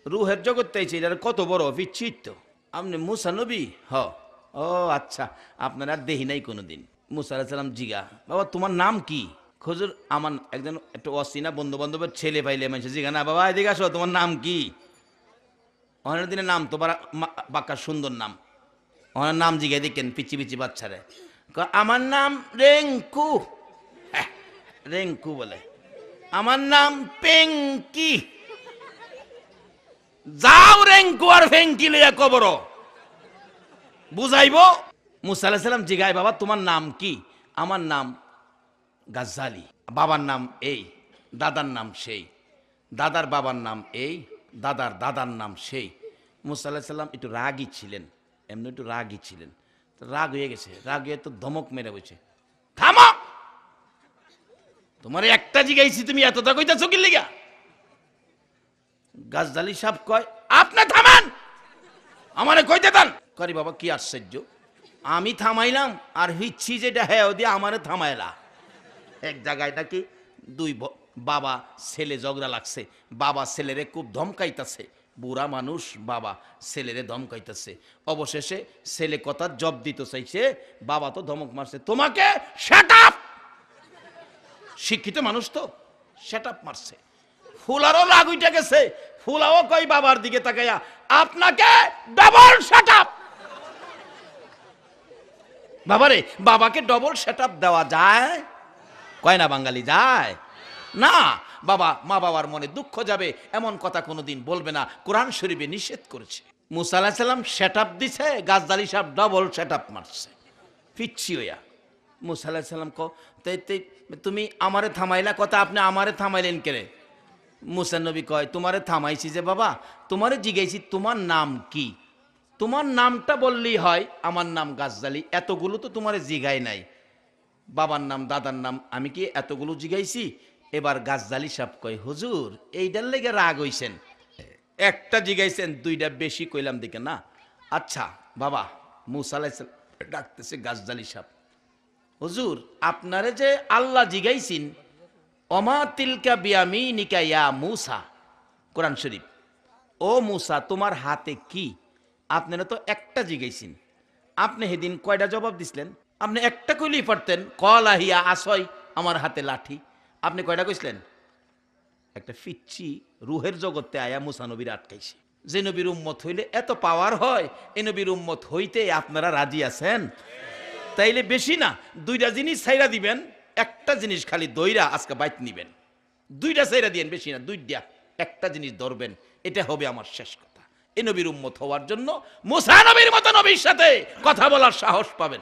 রুহের জগৎ তাইছে, এটার কত বড় বিচিত্র। আপনি মুসা নবী? ও আচ্ছা, আপনার আর দেহি নাই কোনোদিন। মুসা আলাইহিস সালাম জিগা, বাবা তোমার নাম কি? হুজুর আমার একজন একটু অচেনা বন্ধু বান্ধবের ছেলে পাইলে মানুষ জিগা, না বাবা এদিকে আসো, তোমার নাম কি? অনেক দিনের নাম তো বাক্কা সুন্দর নাম, অনেক নাম জিগাই দেখেন পিচি পিচি বাচ্চারে। আমার নাম রেঙ্কু। রেঙ্কু বলে, আমার নাম পেঙ্কি। যাও রেঙ্কু আর ফেঙ্কি লইয়া কবর বুঝাইব। মুসা আলাইহিস সালাম জিগায়, বাবা তোমার নাম কি? আমার নাম গাজ্জালি। বাবার নাম এই, দাদার নাম সেই, দাদার বাবার নাম এই, দাদার দাদার নাম সেই। মুসা আলাইহিস সালাম একটু রাগী ছিলেন, এমনি একটু রাগী ছিলেন। রাগ হয়ে গেছে, রাগ হয়ে তো ধমক মেরে বসে, থামো, তোমার একটা জিগাইছি তুমি এতটা কইতাছো কি লিগা? গাজ্জালি সাহেব কয়, আপনি থামান, আমারে কইতে দেন। করি বাবা কি আশ্চর্য, আমি থামাইলাম আর হিচ্ছি যেটা হ্যাঁ দিয়ে আমারে থামাইলা। এক জায়গায় নাকি দুই বাবা ছেলে ঝগড়া লাগছে, বাবা ছেলেরে খুব ধমকাইতাছে, বুড়া মানুষ বাবা ছেলেরে ধমকাইতেছে। অবশেষে ছেলে কথা জব দিতে চাইছে, বাবা তো ধমক মারছে, তোমাকে শাট আপ। শিক্ষিত মানুষ তো শাট আপ মারছে। ফুলারও রাগ উঠে গেছে, ফুলাও কই বাবার দিকে তাকাইয়া, আপনাকে ডবল শাট আপ। বাবারে, বাবাকে ডবল শাট আপ দেওয়া যায়? কয় না বাঙালি, যায় না। বাবা মা বাবার মনে দুঃখ যাবে এমন কথা কোনোদিন বলবে না, কোরআন শরীফে নিষেধ করেছে। মুসা আলাইহিস সালাম সেট আপ দিছে, গাজ্জালি সাহেব ডবল সেট আপ মারছে পিচ্ছি হইয়া। মুসা আলাইহিস সালাম কো, তুমি আমারে থামাইলা কথা, আপনি আমারে থামাইলেন কেরে? মুসা নবী কয়, তোমারে থামাইছি যে বাবা, তোমারে জিগাইছি তোমার নাম কি? তোমার নামটা বললেই হয়, আমার নাম গাজ্জালি। এতগুলো তো তোমারে জিগাই নাই, বাবার নাম দাদার নাম আমি কি এতগুলো জিগাইছি? এবার গাজ্জালি সাহেব কয়, হুজুর এইটার লেগে রাগ হইছেন, একটা জিগাইছেন, দুইটা বেশি কইলাম দিকে না। আচ্ছা বাবা, মুসা আলাইহিস সালাম ডাকতেছে গাজ্জালি সাহেব, হুজুর আপনারে যে আল্লাহ জিগাইছেন, অমা তিলকা বিয়ামিনিকা ইয়া মুসা, কোরআন শরীফ, ও মুসা তোমার হাতে কি? আপনারা তো একটা জিগাইছেন, আপনি সেদিন কয়টা জবাব দিছিলেন? আপনি একটা কইলেই পারতেন, কলা হিয়া আসয়, আমার হাতে লাঠি। আপনি কয়টা কইছিলেন? একটা ফিচ্ছি রুহের জগতে আয়া মুসা নবীর আটকাইছে। যে নবীর উম্মত হইলে এত পাওয়ার হয়, এ নবীর উম্মত হইতে আপনারা রাজি আছেন? তাইলে বেশি না, দুইটা জিনিস ছাইরা দিবেন, একটা জিনিস খালি দইরা আজকে বাইত নিবেন। দুইটা ছাইরা দিয়েন, বেশি না, দুইটা, একটা জিনিস ধরবেন, এটা হবে আমার শেষ কথা। এ নবীর উম্মত হওয়ার জন্য মুসা নবীর মতো নবীর সাথে কথা বলার সাহস পাবেন।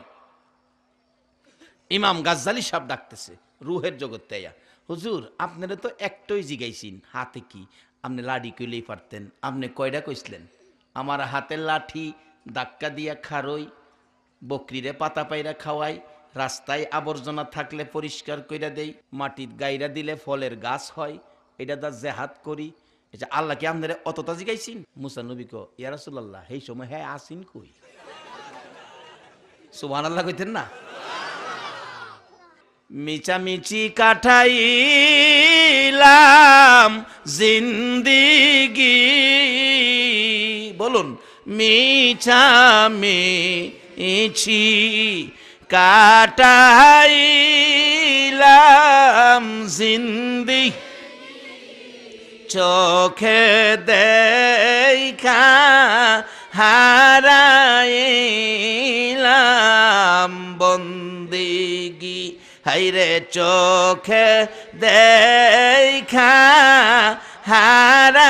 ইমাম গাজ্জালি সাহেব ডাকতেছে রুহের জগতে আয়া, হুজুর আপনারা তো একটাই জিগাইছেন, হাতে কি? আপনি লাঠি কইলেই পারতেন, আপনি কয়টা কইছিলেন? আমার হাতের লাঠি ধাক্কা দিয়া খারই, বকরিরে পাতা পাইরা খাওয়াই, রাস্তায় আবর্জনা থাকলে পরিষ্কার কইরা দেই, মাটির গাইরা দিলে ফলের গাছ হয়, এটা দা জেহাদ করি। এটা আল্লাহ কি আপনারা অতটা জিগাইছেন? মুসা নবী কো, ইয়া রাসূলুল্লাহ এই সময় হ্যাঁ আসিন কই? সুবহানাল্লাহ কইতেন না? মিচামিচি কাটাইলাম জিন্দিগি, বলুন, মিচামিচি কাটাইলাম জিন্দিগি, চোখে দেখা হারাইলাম বন্দিগি, হাইরে চোখে দেখা হারাইলাম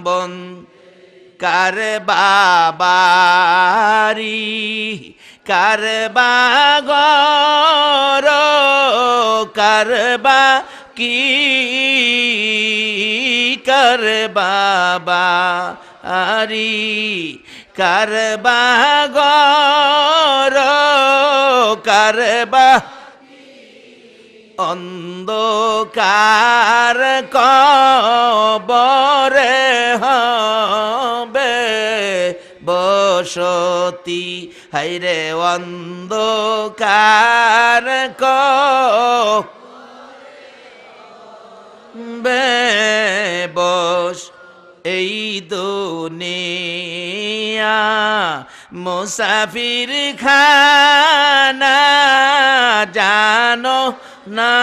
বন, কার বাবারি কার বাগর, কার বা কি কার বাবা আরি, কার বাগর, কার বা অন্ধকার কবরে হবে বসতি, হাইরে অন্ধকার বেবস এই দুনিয়া মুসাফির খানা জানো না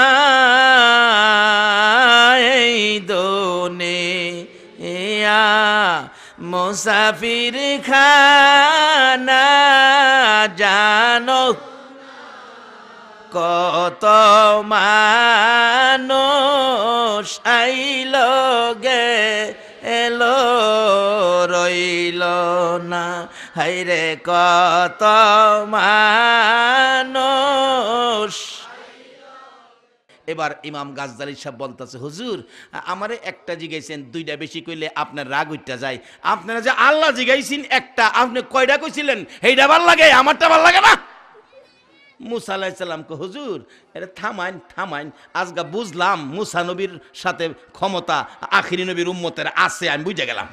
এই দুনিয়া মুসাফির খানা জানো কত মানুষ আইল গে এলো রইল না হাইরে কত মানুষ। এবার ইমাম গাজ্জালী সাহেব বলতেছে হুজুর আমারে একটা জিগাইছেন দুইটা বেশি কইলে আপনার রাগ উঠতে যায়, আপনারা যে আল্লাহ জিগাইছেন একটা আপনি কয়টা কইছিলেন এইটা ভাল লাগে আমারটা ভাল লাগে না। মুসা আলাইহিস সালাম কো হুজুর এটা থামাইন থামাইন আজগা বুঝলাম মুসা নবীর সাথে ক্ষমতা আখিরি নবীর উম্মতের আছে আমি বুঝে গেলাম।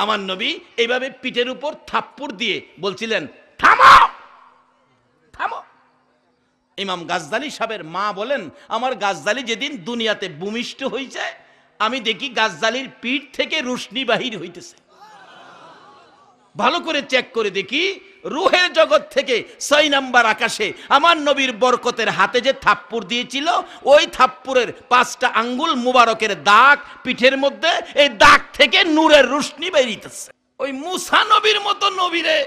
আমার নবী এইভাবে পিঠের উপর থাপ্পড় দিয়ে বলছিলেন থামো থামো। ইমাম গাজ্জালী সাহেবের মা বলেন আমার গাজ্জালী যেদিন দুনিয়াতে ভূমিষ্ঠ হয়েছে আমি দেখি গাজ্জালীর পিঠ থেকে রুশনি বাহির হইতেছে। ভালো করে চেক করে দেখি রুহের জগৎ থেকে 6 নাম্বার আকাশে আমার নবীর বরকতের হাতে যে থাপ্পড় দিয়েছিল ওই থাপ্পড়ের 5টা আঙ্গুল মুবারকের দাগ পিঠের মধ্যে, এই দাগ থেকে নূরের রুশনি বেরিয়েছে। ওই মুসা নবীর মতো নবীরে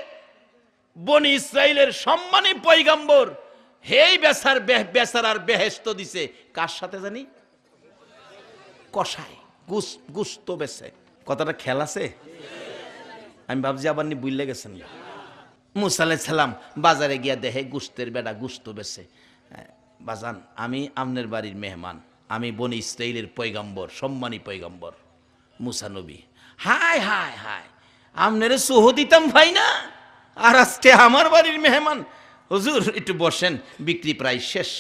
বনি ইসরাইলের সম্মানী পয়গম্বর হেই বেচারার বেহেশত দিছে কার সাথে জানি কষায় গুস্ত বেছে। কথাটা খেয়াল আছে? আমি ভাবছি আবার নি বুঝলে গেছেন। মুসা আলাইহিস সালাম বাজারে গিয়া দেখে গুস্তের বেড়া গুস্ত বেছে। বাজান আমি আমনের বাড়ির মেহমান, আমি বনি ইসরাইলের পয়গম্বর সম্মানী পয়গম্বর মুসা নবী। হায় হায় হায় আমনেরে সোহ দিতাম ভাই না আর আজকে আমার বাড়ির মেহমান। হুজুর একটু বসেন, বিক্রি প্রায় শেষ,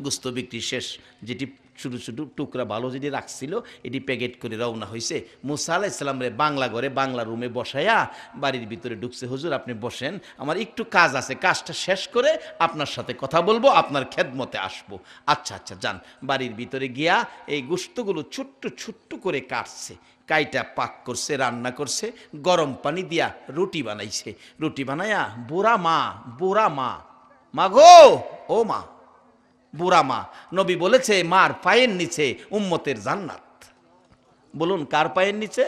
গুস্ত বিক্রি শেষ। যেটি ছোটো ছোটো টুকরা ভালো যেটি রাখছিল এটি প্যাকেট করে রওনা হয়েছে। মুসা আলাইহিস সালাম রে বাংলা ঘরে বাংলা রুমে বসাইয়া বাড়ির ভিতরে ঢুকছে। হুজুর আপনি বসেন, আমার একটু কাজ আছে, কাজটা শেষ করে আপনার সাথে কথা বলবো, আপনার খেদমতে আসবো। আচ্ছা আচ্ছা যান। বাড়ির ভিতরে গিয়া এই গোশতগুলো ছোট্ট ছোট্ট করে কাটছে, কাইটা পাক করছে, রান্না করছে, গরম পানি দিয়া রুটি বানাইছে। রুটি বানাইয়া বুড়া মা মা গো ও মা, বুড়া মা, নবী বলেছে মার পায়ের নিচে উম্মতের জান্নাত। বলুন কার পায়ের নিচে?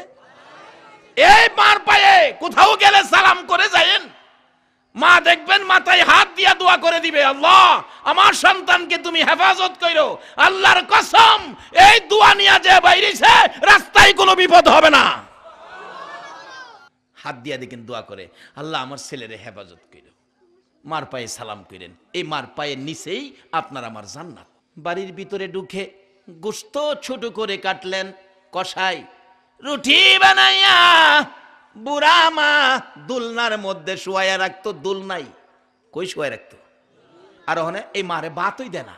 এই মার পায়ে কোথাও গেলে সালাম করে যায়েন। মা দেখবেন মাথায় হাত দিয়া দোয়া করে দিবে, আল্লাহ আমার সন্তানকে তুমি হেফাজত করো। আল্লাহর কসম এই দোয়া নিয়ে যে বাইরেছে রাস্তায় কোনো বিপদ হবে না। হাত দিয়া দেখেন দোয়া করে, আল্লাহ আমার ছেলেরে হেফাজত করো। মার পায়ে সালাম করেন, এই মার পায়ের নিচেই আপনার আমার জান্নাত। বাড়ির ভিতরে ঢুকে গোশত ছোট করে কাটলেন, কষাই রুটি বানাইয়া বুড়া মা দুলনার মধ্যে শোয়াইয়া রাখতো। দুল নাই, কই শোয়াই রাখতো? আর ওখানে এই মারে ভাতই দেয় না।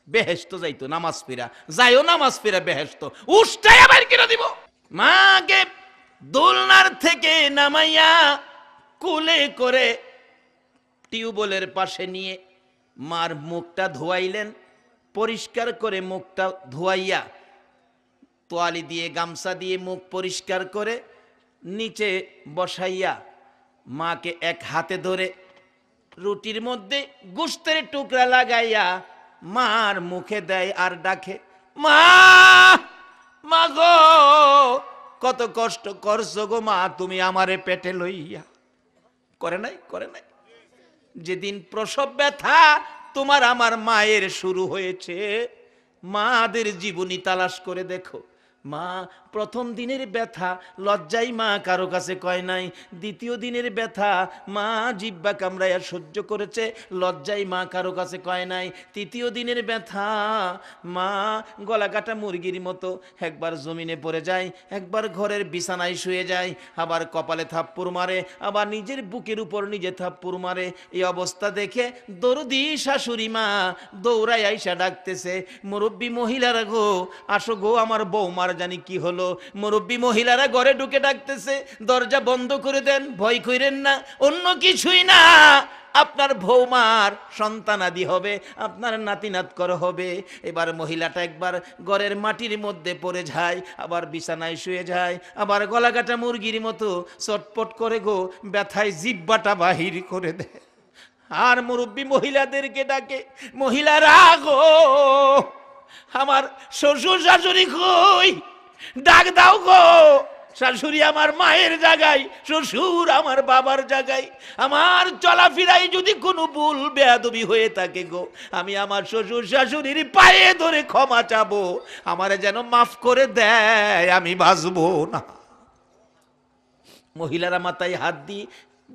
বেহেশত যাইতো নামাজ ফিরা, যাইও নামাজ ফিরা বেহেশত উষ্টাই আবার কিনে দিব। মাকে দুলনার থেকে নামাইয়া কুলে করে টিউবওয়েলের পাশে নিয়ে মার মুখটা ধোয়াইলেন। পরিষ্কার করে মুখটা ধোয়াইয়া তোয়ালি দিয়ে গামছা দিয়ে মুখ পরিষ্কার করে নিচে বসাইয়া মাকে এক হাতে ধরে রুটির মধ্যে গোশতের টুকরা লাগাইয়া মার মুখে দেয় আর ডাকে, মা মা গো কত কষ্ট করছো গো মা তুমি আমারে পেটে লইয়া। করে নাই? করে নাই? যেদিন প্রসব ব্যথা তোমার আমার মায়ের শুরু হয়েছে, মাদের জীবনী তালাশ করে দেখো। মা প্রথম দিনের ব্যথা লজ্জায় মা কারো কাছে কয় নাই। দ্বিতীয় দিনের ব্যথা মা জিহ্বা কামড়াইয়া সহ্য করেছে, লজ্জায় মা কারো কাছে কয় নাই। তৃতীয় দিনের ব্যথা মা গলা কাটা মুরগির মতো একবার জমিনে পড়ে যায়, একবার ঘরের বিছানায় শুয়ে যায়, আবার কপালে থাপ্পড় মারে, আবার নিজের বুকের উপর নিজে থাপ্পড় মারে। এই অবস্থা দেখে দরদি শাশুড়ি মা দৌড়াই আইসা ডাকতেছে, মুরব্বী মহিলারা গো আসো গো, আমার বৌমার জানি কি হলো। মুরব্বী মহিলারা ঘরে ঢুকে ডাকতেছে, দরজা বন্ধ করে দেন, ভয় কইরেন না, অন্য কিছুই না, আপনার বৌমার সন্তানাদি হবে, আপনার নাতিনাতকর হবে। এবার মহিলাটা একবার ঘরের মাটির মধ্যে পড়ে যায়, আবার বিছানায় শুয়ে যায়, আবার গলাকাটা মুরগির মতো চটপট করে গো ব্যথায় জিব্বাটা বাহির করে দেয়। আর মুরব্বী মহিলাদেরকে ডাকে, মহিলারা গো, আমার শ্বশুর শাশুড়ি কই, ডাক দাও গো। শাশুড়ি আমার মায়ের জায়গায়, শ্বশুর আমার বাবার জায়গায়। আমার চলাফেরায় যদি কোনো ভুল বেয়াদবি হয়ে থাকে গো, আমি আমার শ্বশুর শাশুড়ির পায়ে ধরে ক্ষমা চাবো, আমারে যেন মাফ করে দেয়, আমি বাঁচবো না। মহিলারা মাথায় হাত দিয়ে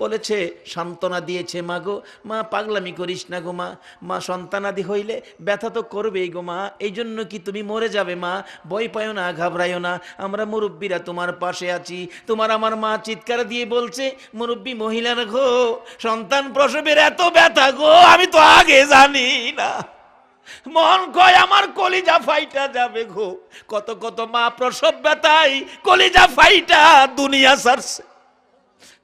বলেছে, সান্ত্বনা দিয়েছে, মা গো, মা পাগলামি করিস না গো মা, মা সন্তানাদি হইলে ব্যথা তো করবেই গো মা, এই জন্য কি তুমি মরে যাবে মা, ভয় পাইও না, ঘাবড়াইও না, আমরা মুরব্বীরা তোমার পাশে আছি। তোমার আমার মা চিৎকার দিয়ে বলছে, মুরব্বী মহিলারা গো, সন্তান প্রসবের এত ব্যথা গো, আমি তো আগে জানি না, মন কয় আমার কলিজা ফাইটা যাবে গো। কত কত মা প্রসব ব্যথায় কলিজা ফাইটা দুনিয়া ছাড়ছে।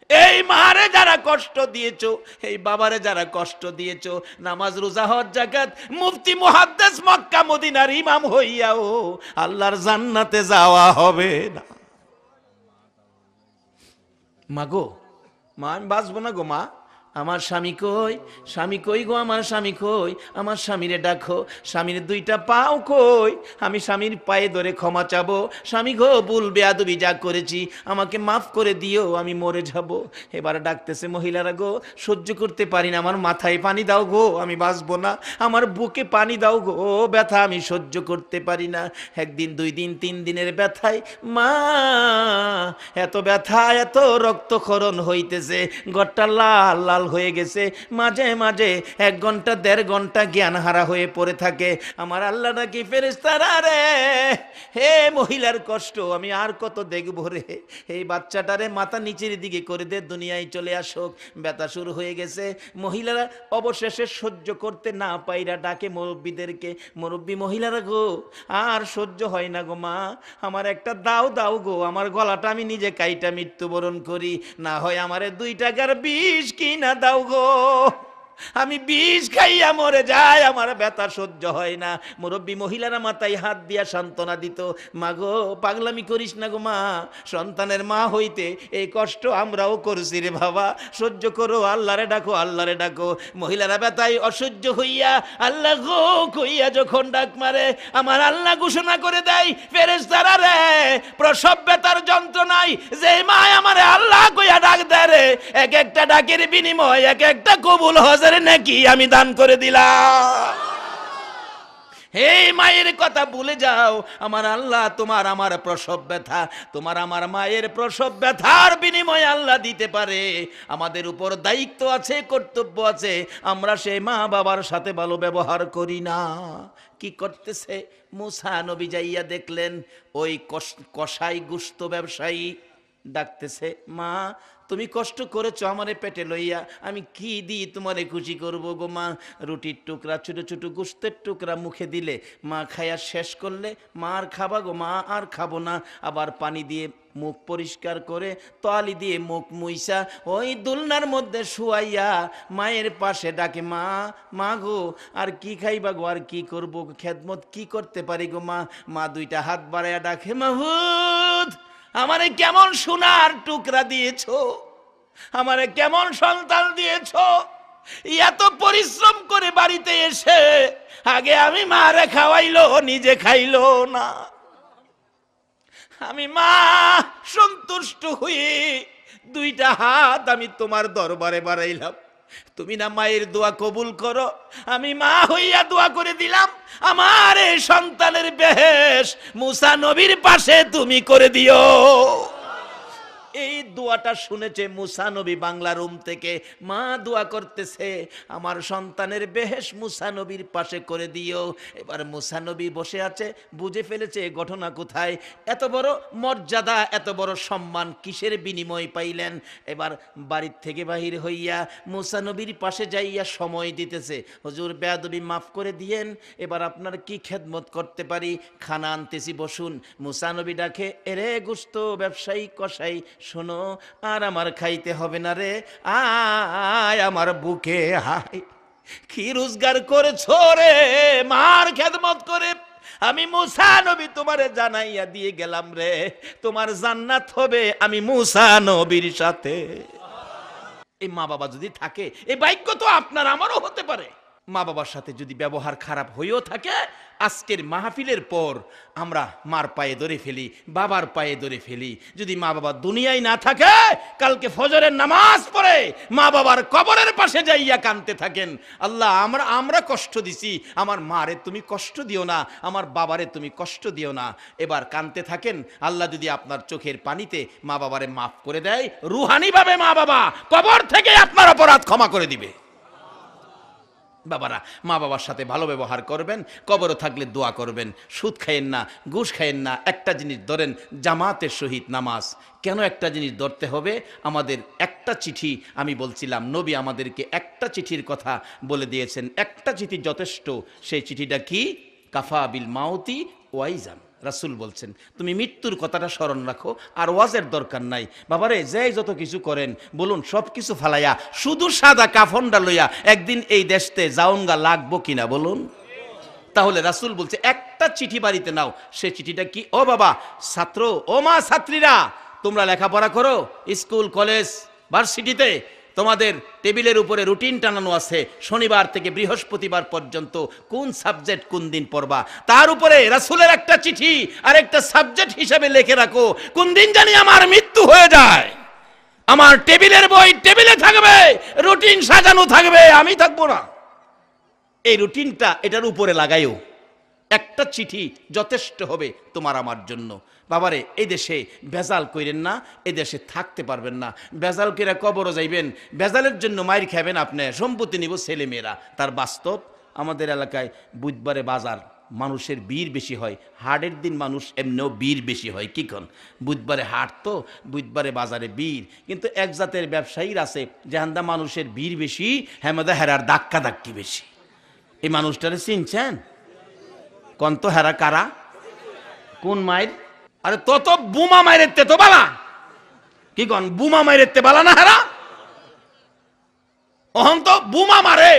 এই মারে যারা কষ্ট দিয়েছো, এই বাবারে যারা কষ্ট দিয়েছো, নামাজ রোজা হজ যাকাত মুফতি মুহাদ্দিস মক্কা মদিনার ইমাম হইয়াও আল্লাহর জান্নাতে যাওয়া হবে না। মা গো, মা আমি বাঁচবো না গো মা, আমার স্বামী কই, স্বামী কই গো, আমার স্বামী কই, আমার স্বামীরে ডাকো, স্বামীর দুইটা পাও কই, আমি স্বামীর পায়ে ধরে ক্ষমা চাবো, স্বামী গো ভুল বেয়াদবি যা করেছি আমাকে মাফ করে দিও, আমি মরে যাব। এবার ডাকতেছে মহিলারা গো, সহ্য করতে পারি না, আমার মাথায় পানি দাও গো, আমি বাঁচবো না, আমার বুকে পানি দাও গো, ব্যথা আমি সহ্য করতে পারি না। একদিন, 2 দিন, 3 দিনের ব্যথায় মা এত ব্যথা, এত রক্তক্ষরণ হইতেছে, ঘরটা লাল লাল হয়ে গেছে, মাঝে মাঝে 1 ঘন্টা 1.5 ঘন্টা জ্ঞান হারা হয়ে পড়ে থাকে। আমার আল্লাহ নাকি ফেরেশতারা রে, হে মহিলার কষ্ট আমি আর কত দেখবো রে, এই বাচ্চাটারে মাথা নিচের দিকে করে দে, দুনিয়ায় চলে আসুক, ব্যথা শুরু হয়ে গেছে। মহিলারা অবশেষে সহ্য করতে না পাইরা ডাকে মুরব্বীদেরকে, মুরব্বী মহিলারা গো, আর সহ্য হয় না গো মা, আমার একটা দাও দাও গো, আমার গলাটা আমি নিজে কাইটা মৃত্যুবরণ করি, না হয় আমারে 2 টাকার বিষ কিনা দাও গো, আমি বিষ খাইয়া মরে যাই, আমার ব্যথা সহ্য হয় না। মুরব্বী মহিলারা মাথায় হাত দিয়া সান্ত্বনা দিত, মা গো পাগলামি করিস না গো মা, সন্তানের মা হইতে এই কষ্ট আমরাও করছি রে বাবা, সহ্য করো, আল্লাহরে ডাকো, আল্লাহরে ডাকো। মহিলারা ব্যথায় অসহ্য হইয়া আল্লাহ গো কইয়া যখন ডাক মারে, আমার আল্লাহ ঘোষণা করে দেয়, ফেরেশতারা রে, প্রসব ব্যথার যন্ত্রণায় যে মা আমারে আল্লাহ কইয়া ডাক দেয় রে, এক একটা ডাকের বিনিময় এক একটা কবুল হজের নাকি আমি দান করে দিলাম। এই মায়ের কথা ভুলে যাও, আমার আল্লাহ তোমার আমার প্রসব ব্যথা, তোমার আমার মায়ের প্রসব ব্যথার বিনিময়ে আল্লাহ দিতে পারে। আমাদের উপর দায়িত্ব আছে, কর্তব্য আছে, আমরা সেই মা বাবার সাথে ভালো ব্যবহার করি না। কি করতেছে মুসা নবী যাইয়া দেখলেন, ওই কসাই গুস্ত ব্যবসায়ী ডাকতেছে, মা তুমি কষ্ট করেছো আমারে পেটে লইয়া, আমি কি দিই তোমারে খুশি করবো গো মা। রুটির টুকরা, ছোট ছোট গোস্তের টুকরা মুখে দিলে মা খাইয়া শেষ করলে, মা আর খাবা গো মা, আর খাবো না। আবার পানি দিয়ে মুখ পরিষ্কার করে তোয়ালি দিয়ে মুখ মুইসা ওই দুলনার মধ্যে শুয়াইয়া মায়ের পাশে ডাকে, মা, মা গো আর কি খাইবা গো, আর কি করবো, খেদমত কি করতে পারি গো মা। মা 2টা হাত বাড়াইয়া ডাকে, মাহুদ আমারে কেমন সোনার টুকরা দিয়েছো, আমারে কেমন সন্তান দিয়েছো, এত পরিশ্রম করে বাড়িতে এসে আগে আমি মারে খাওয়াইলো, নিজে খাইলো না। আমি মা সন্তুষ্ট হয়ে 2টা হাত আমি তোমার দরবারে বাড়াইলাম, তুমি না মায়ের দোয়া কবুল করো, আমি মা হইয়া দোয়া করে দিলাম, আমার এই সন্তানের বেহেশ মুসা নবীর পাশে তুমি করে দিও। এই দোয়াটা শুনেছে মুসা নবী বাংলা রুম থেকে, মা দোয়া করতেছে, আমার সন্তানের বেহেশ মুসা নবীর পাশে করে দিও। এবার মুসা নবী বসে আছে, বুঝে ফেলেছে ঘটনা কোথায়, এত বড় মর্যাদা, এত বড় সম্মান কিসের বিনিময় পাইলেন। এবার বাড়ির থেকে বাহির হইয়া মুসা নবীর পাশে যাইয়া সময় দিতেছে, হুজুর বেয়াদবি মাফ করে দিয়েন, এবার আপনার কি খেদমত করতে পারি, খানা আনতেছি বসুন। মুসা নবী ডাকে, এরে গুস্ত ব্যবসায়ী কসাই, শোনো আর আমার খাইতে হবে না রে, আয় আমার বুকে হায়। কি রোজগার করেছো রে মার খেদমত করে, আমি মুসা নবী তোমারে জানাইয়া দিয়ে গেলাম রে, তোমার জান্নাত হবে আমি মুসা নবীর সাথে। এই মা বাবা যদি থাকে, এই ভাগ্য তো আপনার আমারও হতে পারে। মা বাবার সাথে যদি ব্যবহার খারাপ হয়েও থাকে, আজকের মাহফিলের পর আমরা মার পায়ে ধরে ফেলি, বাবার পায়ে ধরে ফেলি। যদি মা বাবা দুনিয়ায় না থাকে, কালকে ফজরের নামাজ পড়ে মা বাবার কবরের পাশে যাইয়া কাঁদতে থাকেন, আল্লাহ আমরা কষ্ট দিছি, আমার মারে তুমি কষ্ট দিও না, আমার বাবারে তুমি কষ্ট দিও না। এবার কাঁদতে থাকেন, আল্লাহ যদি আপনার চোখের পানিতে মা বাবারে মাফ করে দেয়, রুহানিভাবে মা বাবা কবর থেকে আপনার অপরাধ ক্ষমা করে দিবে। বাবারা, মা বাবার সাথে ভালো ব্যবহার করবেন, কবরে থাকলে দোয়া করবেন, সুদ খাইয়েন না, ঘুষ খাইয়েন না। একটা জিনিস ধরেন, জামাতের সহিত নামাজ। কেন একটা জিনিস ধরতে হবে? আমাদের একটা চিঠি, আমি বলছিলাম নবী আমাদেরকে একটা চিঠির কথা বলে দিয়েছেন, একটা চিঠি যথেষ্ট। সেই চিঠিটা কি? কাফা বিল মাউতি ওয়াইজান। রাসূল বলছেন তুমি মৃত্যুর কথাটা স্মরণ রাখো, আর ওয়াজের দরকার নাই। বাবারে, যে যত কিছু করেন বলুন, সব কিছু ফালাইয়া শুধু সাদা কাফনটা লইয়া একদিন এই দেশতে যাওনগা লাগবো কিনা বলুন? তাহলে রাসূল বলছে একটা চিঠি বাড়িতে নাও। সে চিঠিটা কি? ও বাবা ছাত্র, ও মা ছাত্রীরা, তোমরা লেখাপড়া করো, স্কুল কলেজ ভার্সিটিতে তোমাদের টেবিলের উপরে রুটিন টানানো আছে, শনিবার থেকে বৃহস্পতিবার পর্যন্ত কোন সাবজেক্ট কোন দিন পড়বা। তার উপরে রাসূলের একটা চিঠি আর একটা সাবজেক্ট হিসাবে লিখে রাখো, কোন দিন জানি আমার মৃত্যু হয়ে যায়, আমার টেবিলের বই টেবিলে থাকবে, রুটিন সাজানো থাকবে, আমি থাকবো না। এই রুটিনটা এটার উপরে লাগাইও। একটা চিঠি যথেষ্ট হবে তোমার আমার জন্য। বাবারে, এই দেশে ভেজাল কইরেন না, এই দেশে থাকতে পারবেন না। ভেজাল কইরা কবরও যাইবেন, ভেজালের জন্য মাইর খাবেন, আপনি সম্পত্তি নিব ছেলে মেয়েরা। তার বাস্তব আমাদের এলাকায় বুধবারে বাজার, মানুষের ভিড় বেশি হয়। হাটের দিন মানুষ এমনিও ভিড় বেশি হয়, কি কন? বুধবারে হাট তো, বুধবারে বাজারে ভিড়। কিন্তু এক জাতের ব্যবসায়ীর আছে যেহান্দা মানুষের ভিড় বেশি, হেমাদা হেরার ধাক্কা ধাক্কি বেশি। এই মানুষটারে চিনছেন? কোন তো হেরা কারা? কোন মায়ের? আরে তত বুমা মায়ের তো বালা, কি কন? বুমা মায়ের বালা না হেরা? অহন তো বুমা মারে।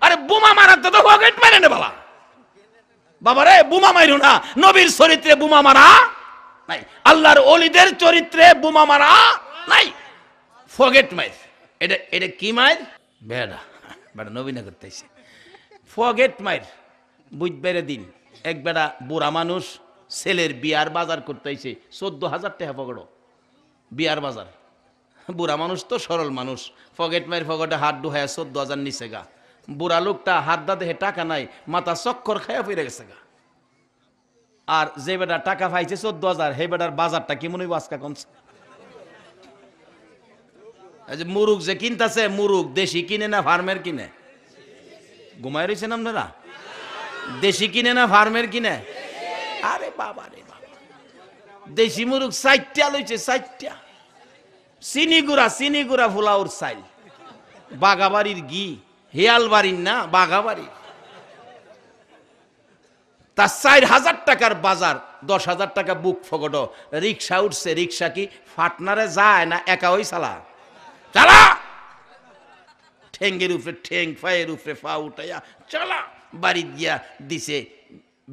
আরে বুমা মারাতে তো পকেট মারে নে বালা। বাবারে, বুমা মাইরু না। নবীর চরিত্রে বুমা মারা নাই, আল্লাহর ওলিদের চরিত্রে বুমা মারা নাই, ফগেট মাইর। এটা এটা কি মাইর? বেড়া বেড়া নবী না করতেছে ফগেট মাইর। বুধবারের দিন এক বেড়া বুড়া মানুষ ছেলের বিয়ার বাজার করতেছে, 14,000 টাকা পকড়ো বিয়ার বাজার। বুড়া মানুষ তো সরল মানুষ, ফগেট মাইর ফগটে হাত ডুহায় 14,000 নিচে গা। বুড়া লোকটা হাত দা দেখে টাকা নাই, মাথা চক্কর খাইয়া ফিরে গেছে গা। আর যে বেটা টাকা পাইছে 14,000, হে বেটার বাজারটা কি মনে হইব আজকা কমছে? মুরুগ যে কিনতেছে, মুরুগ দেশি কিনে না ফার্মের কিনে? ঘুমাই রয়েছেন আপনারা? দেশি কিনে না ফার্মের কিনে? আরে বাবা রে বাবা, দেশি মুরুগ 4টা লইছে, 4টা। চিনি গুড়া ফুলাউর চাইল, বাগাবাড়ির ঘি, হেয়াল বাড়ির না বাগাবাড়ির। তার 4,000 টাকার বাজার, 10,000 টাকা বুক ফগট। রিক্সা উঠছে, রিক্সা কি ফাটনারে যায় না একা ওই চালা চালা, ঠেঙ্গের উপরে ঠেং, ফায়ের উপরে ফা উঠাইয়া চালা বাড়ি গিয়া দিছে।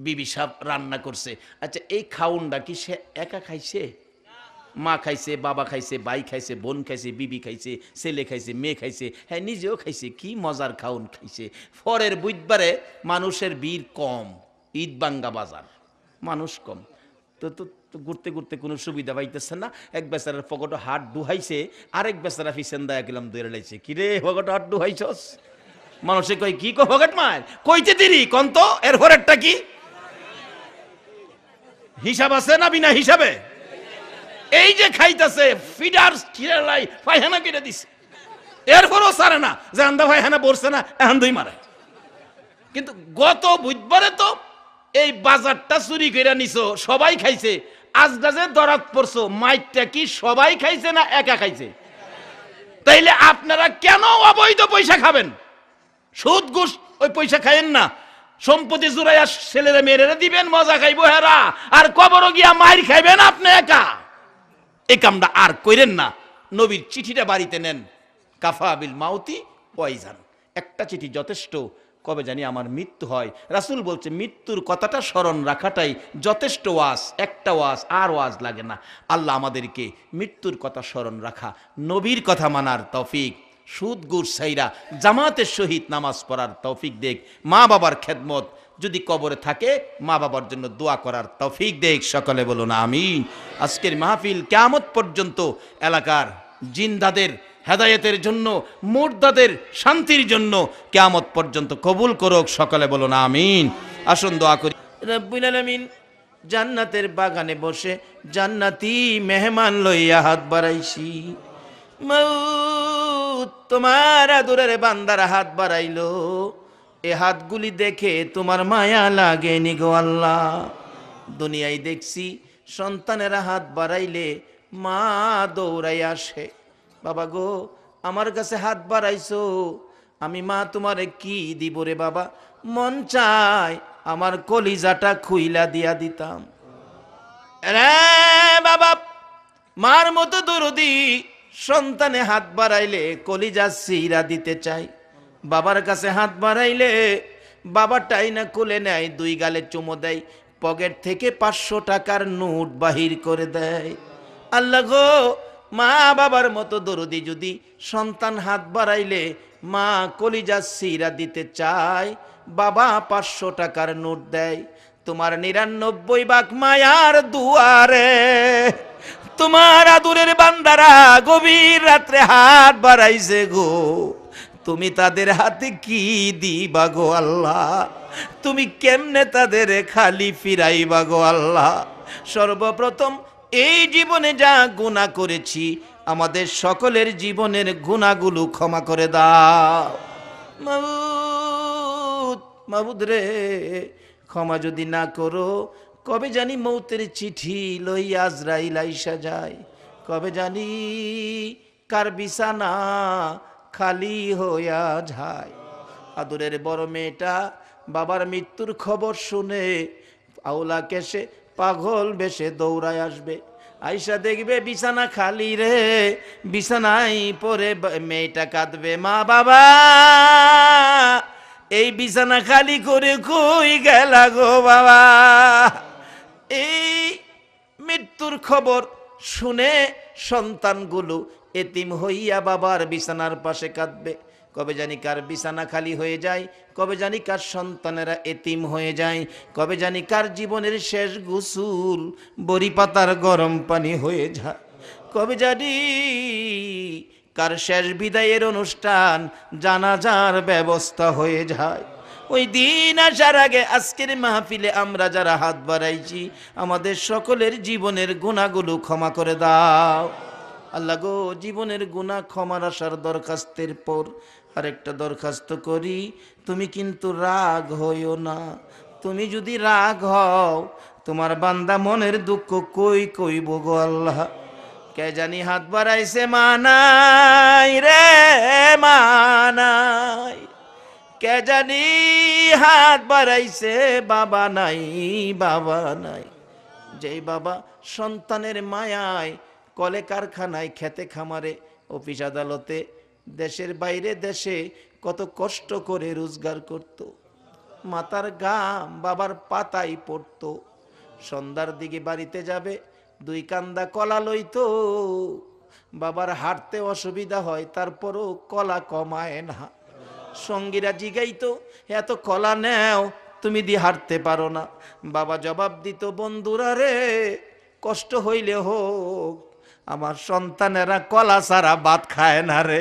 বিবি সাহেব রান্না করছে। আচ্ছা, এই খাউনটা কি সে একা খাইছে? মা খাইছে, বাবা খাইছে, ভাই খাইছে, বোন খাইছে, বিবি খাইছে, ছেলে খাইছে, মেয়ে খাইছে, হ্যাঁ নিজেও খাইছে। কি মজার খাউন খাইছে। পরের বুধবারে মানুষের ভিড় কম, ঈদ বাঙ্গা বাজার, মানুষ কম। তো তো ঘুরতে ঘুরতে কোনো সুবিধা পাইতেছে না। এক বেচারার পকেটে হাত ডুহাইছে, আরেক বেচারা ফিসেন দায়া গেলাম দৌড়ে লাইছে। কিরে পকেটে হাত ডুহাইছস? মানুষে কই কি কো পকেট মার কইতে দিরি কন্ত, এর হরেরটা কি হিসাব আছে না বিনা হিসাবে? এই যে খাইতেছে ফিডার লাই পায়খানা কেটে দিছে, এরপরও সারে না যে আন্দা পায়খানা পড়ছে না এহান্দই মারে। কিন্তু গত বুধবারে তো এই বাজারটা চুরি করে নিছো, সবাই খাইছে। আজগাজে দরাত পড়ছো, মাইটটা কি সবাই খাইছে না একা খাইছে? তাইলে আপনারা কেন অবৈধ পয়সা খাবেন? সুদ ঘুষ ওই পয়সা খাইেন না, সম্পত্তি জুড়াইয়া ছেলেরা মেয়েরা দিবেন, মজা খাইবো হেরা, আর কবরও গিয়া মাইর খাইবেন আপনি একা। এই কামটা আর কইরেন না। নবীর চিঠিটা বাড়িতে নেন। কাফা বিল মাউতি ওয়াইজান, একটা চিঠি যথেষ্ট, কবে জানি আমার মৃত্যু হয়। রাসূল বলছে মৃত্যুর কথাটা স্মরণ রাখাটাই যথেষ্ট ওয়াজ, একটা ওয়াজ, আর ওয়াজ লাগে না। আল্লাহ আমাদেরকে মৃত্যুর কথা স্মরণ রাখা, নবীর কথা মানার তৌফিক, সুদ গুড় সাইরা জামাতের সহিত নামাজ পড়ার তৌফিক দেখ, মা বাবার খেদমত যদি কবরে থাকে মা বাবার জন্য দোয়া করার তৌফিক দেখ। সকলে বলুন আমিন। আজকের মাহফিল কিয়ামত পর্যন্ত এলাকার জিন্দাদের হেদায়েতের জন্য, মুর্দাদের শান্তির জন্য কিয়ামত পর্যন্ত কবুল করুক। সকলে বলুন আমিন। আসুন দোয়া করি। রব্বুল আলামিন জান্নাতের বাগানে বসে জান্নাতি মেহমান লইয়া হাত বাড়াইছি। মউত তোমার আদরের বান্দারা হাত বাড়াইলো, এ হাতগুলি দেখে তোমার মায়া লাগেনি গো আল্লাহ। দুনিয়ায় দেখছি সন্তানেরা হাত বাড়াইলে মা দৌড়াই আসে, বাবা গো আমার কাছে হাত বাড়াইছো, আমি মা তোমারে কি দিব রে বাবা, মন চায় আমার কলিজাটা খুইলা দিয়া দিতাম। রে বাবা, মার মতো দরদি সন্তানে হাত বাড়াইলে কলিজা সিরা দিতে চাই, বাবার কাছে হাত বাড়াইলে বাবাটাই না কোলে নেয়, দুই গালে চুমো দেয়, পকেট থেকে 500 টাকার নোট বাহির করে দেয়। আল্লাহ গো, মা বাবার মতো দরদি যদি সন্তান হাত বাড়াইলে মা কলিজা সিরা দিতে চায়, বাবা 500 টাকার নোট দেয়, তোমার 99 ভাগ মায়ার দুয়ারে তোমার আদুরের বান্দারা গভীর রাত্রে হাত বাড়াইছে গো, তুমি তাদের হাতে কি দিবা গো আল্লাহ, তুমি কেমনে তাদের খালি ফিরাইবা গো আল্লাহ। সর্বপ্রথম এই জীবনে যা গুনাহ করেছি আমাদের সকলের জীবনের গুনাহগুলো ক্ষমা করে দাও। মাবুদ, মাবুদ রে, ক্ষমা যদি না করো কবে জানি মৌতের চিঠি লইয়া আজরাইল আইসা যায়, কবে জানি কার বিছানা খালি হইয়া যায়। আদরের বড় মেয়েটা বাবার মৃত্যুর খবর শুনে আওলা কেশে পাগল বেশে দৌড়ায় আসবে, আইসা দেখবে বিছানা খালি রে, বিছানায় পরে মেয়েটা কাঁদবে, মা বাবা এই বিছানা খালি করে কই গেলা গো বাবা। এই মৃত্যুর খবর শুনে সন্তানগুলো এতিম হইয়া বাবার বিছানার পাশে কাঁদবে, কবে জানি কার বিছানা খালি হয়ে যায়, কবে জানি কার সন্তানেরা এতিম হয়ে যায়, কবে জানি কার জীবনের শেষ গোসল বড়ি পাতার গরম পানি হয়ে যায়, কবে জানি কার শেষ বিদায়ের অনুষ্ঠান জানাজার ব্যবস্থা হয়ে যায়। ওই দিন আসার আগে আজকের মাহফিলে আমরা যারা হাত বাড়াইছি আমাদের সকলের জীবনের গুনাহগুলো ক্ষমা করে দাও। আল্লাহ গো, জীবনের গুনাহ ক্ষমার আসার দরখাস্তের পর আরেকটা দরখাস্ত করি, তুমি কিন্তু রাগ হইও না। তুমি যদি রাগ হও তোমার বান্দা মনের দুঃখ কই কইব গো আল্লাহ। কে জানি হাত বাড়াইছে মানাই রে মানাই, কে জানি হাত বাড়াইছে বাবা নাই বাবা নাই। যেই বাবা সন্তানের মায়ায় কলে কারখানায় খেতে খামারে অফিস আদালতে দেশের বাইরে দেশে কত কষ্ট করে রোজগার করত, মাথার ঘাম বাবার পাতায় পড়ত, সন্ধ্যার দিকে বাড়িতে যাবে 2 কান্দা কলা লইতো, বাবার হাঁটতে অসুবিধা হয় তারপরও কলা কমায় না। সঙ্গীরা জিগাইতো এত কলা নেও তুমি দিয়ে হাঁটতে পারো না, বাবা জবাব দিত বন্ধুরা রে কষ্ট হইলে হোক আমার সন্তানেরা কলা ছাড়া ভাত খায় না রে।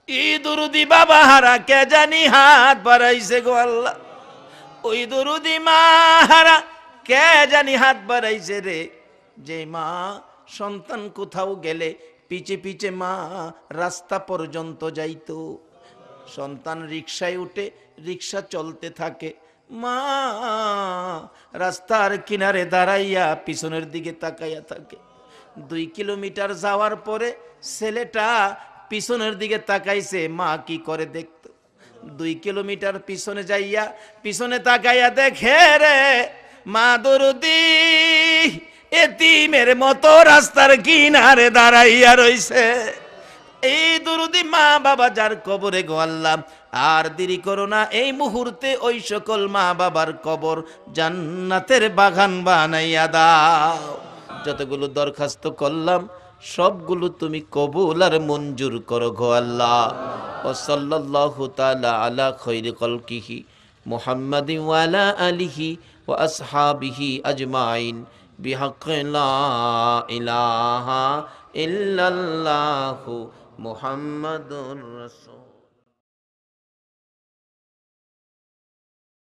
ই দরুদি বাবা হারা কে জানি হাত বাড়াইছে গো আল্লাহ, ওই দরুদি মা হারা কে জানি হাত বাড়াইছে রে। যে মা সন্তান কোথাও গেলে পিছে পিছে মা রাস্তা পর্যন্ত যাইতো, সন্তান রিকশায় উঠে রিকশা চলতে থাকে, মা রাস্তার কিনারে দাঁড়াইয়া পিছনের দিকে তাকাইয়া থাকে। 2 কিলোমিটার যাওয়ার পরে ছেলেটা পিছনের দিকে তাকাইছে, মা কি করে দেখতো। 2 কিলোমিটার পিছনে যাইয়া পিছনে তাকাইয়া দেখে রে মা দরদি এতিমের মতো রাস্তার কিনারে দাঁড়াইয়া রইছে। এই দরুদি মা বাবা যার কবরে গো আল্লাহ, আর দেরি করো না, এই মুহূর্তে ওই সকল মা বাবার কবর জান্নাতের বাগান বানাইয়া দাও। যতগুলো দরখাস্ত করলাম সবগুলো তুমি কবুল আর মঞ্জুর করো গো আল্লাহ। ও সাল্লাল্লাহু তাআলা আলা খায়রি খালকিহি মুহাম্মাদিন ওয়া আলা আলিহি ওয়া আসহাবিহি আজমাইন বিহাক্কি লা ইলাহা ইল্লাল্লাহু মুহাম্মাদুর রাসূল।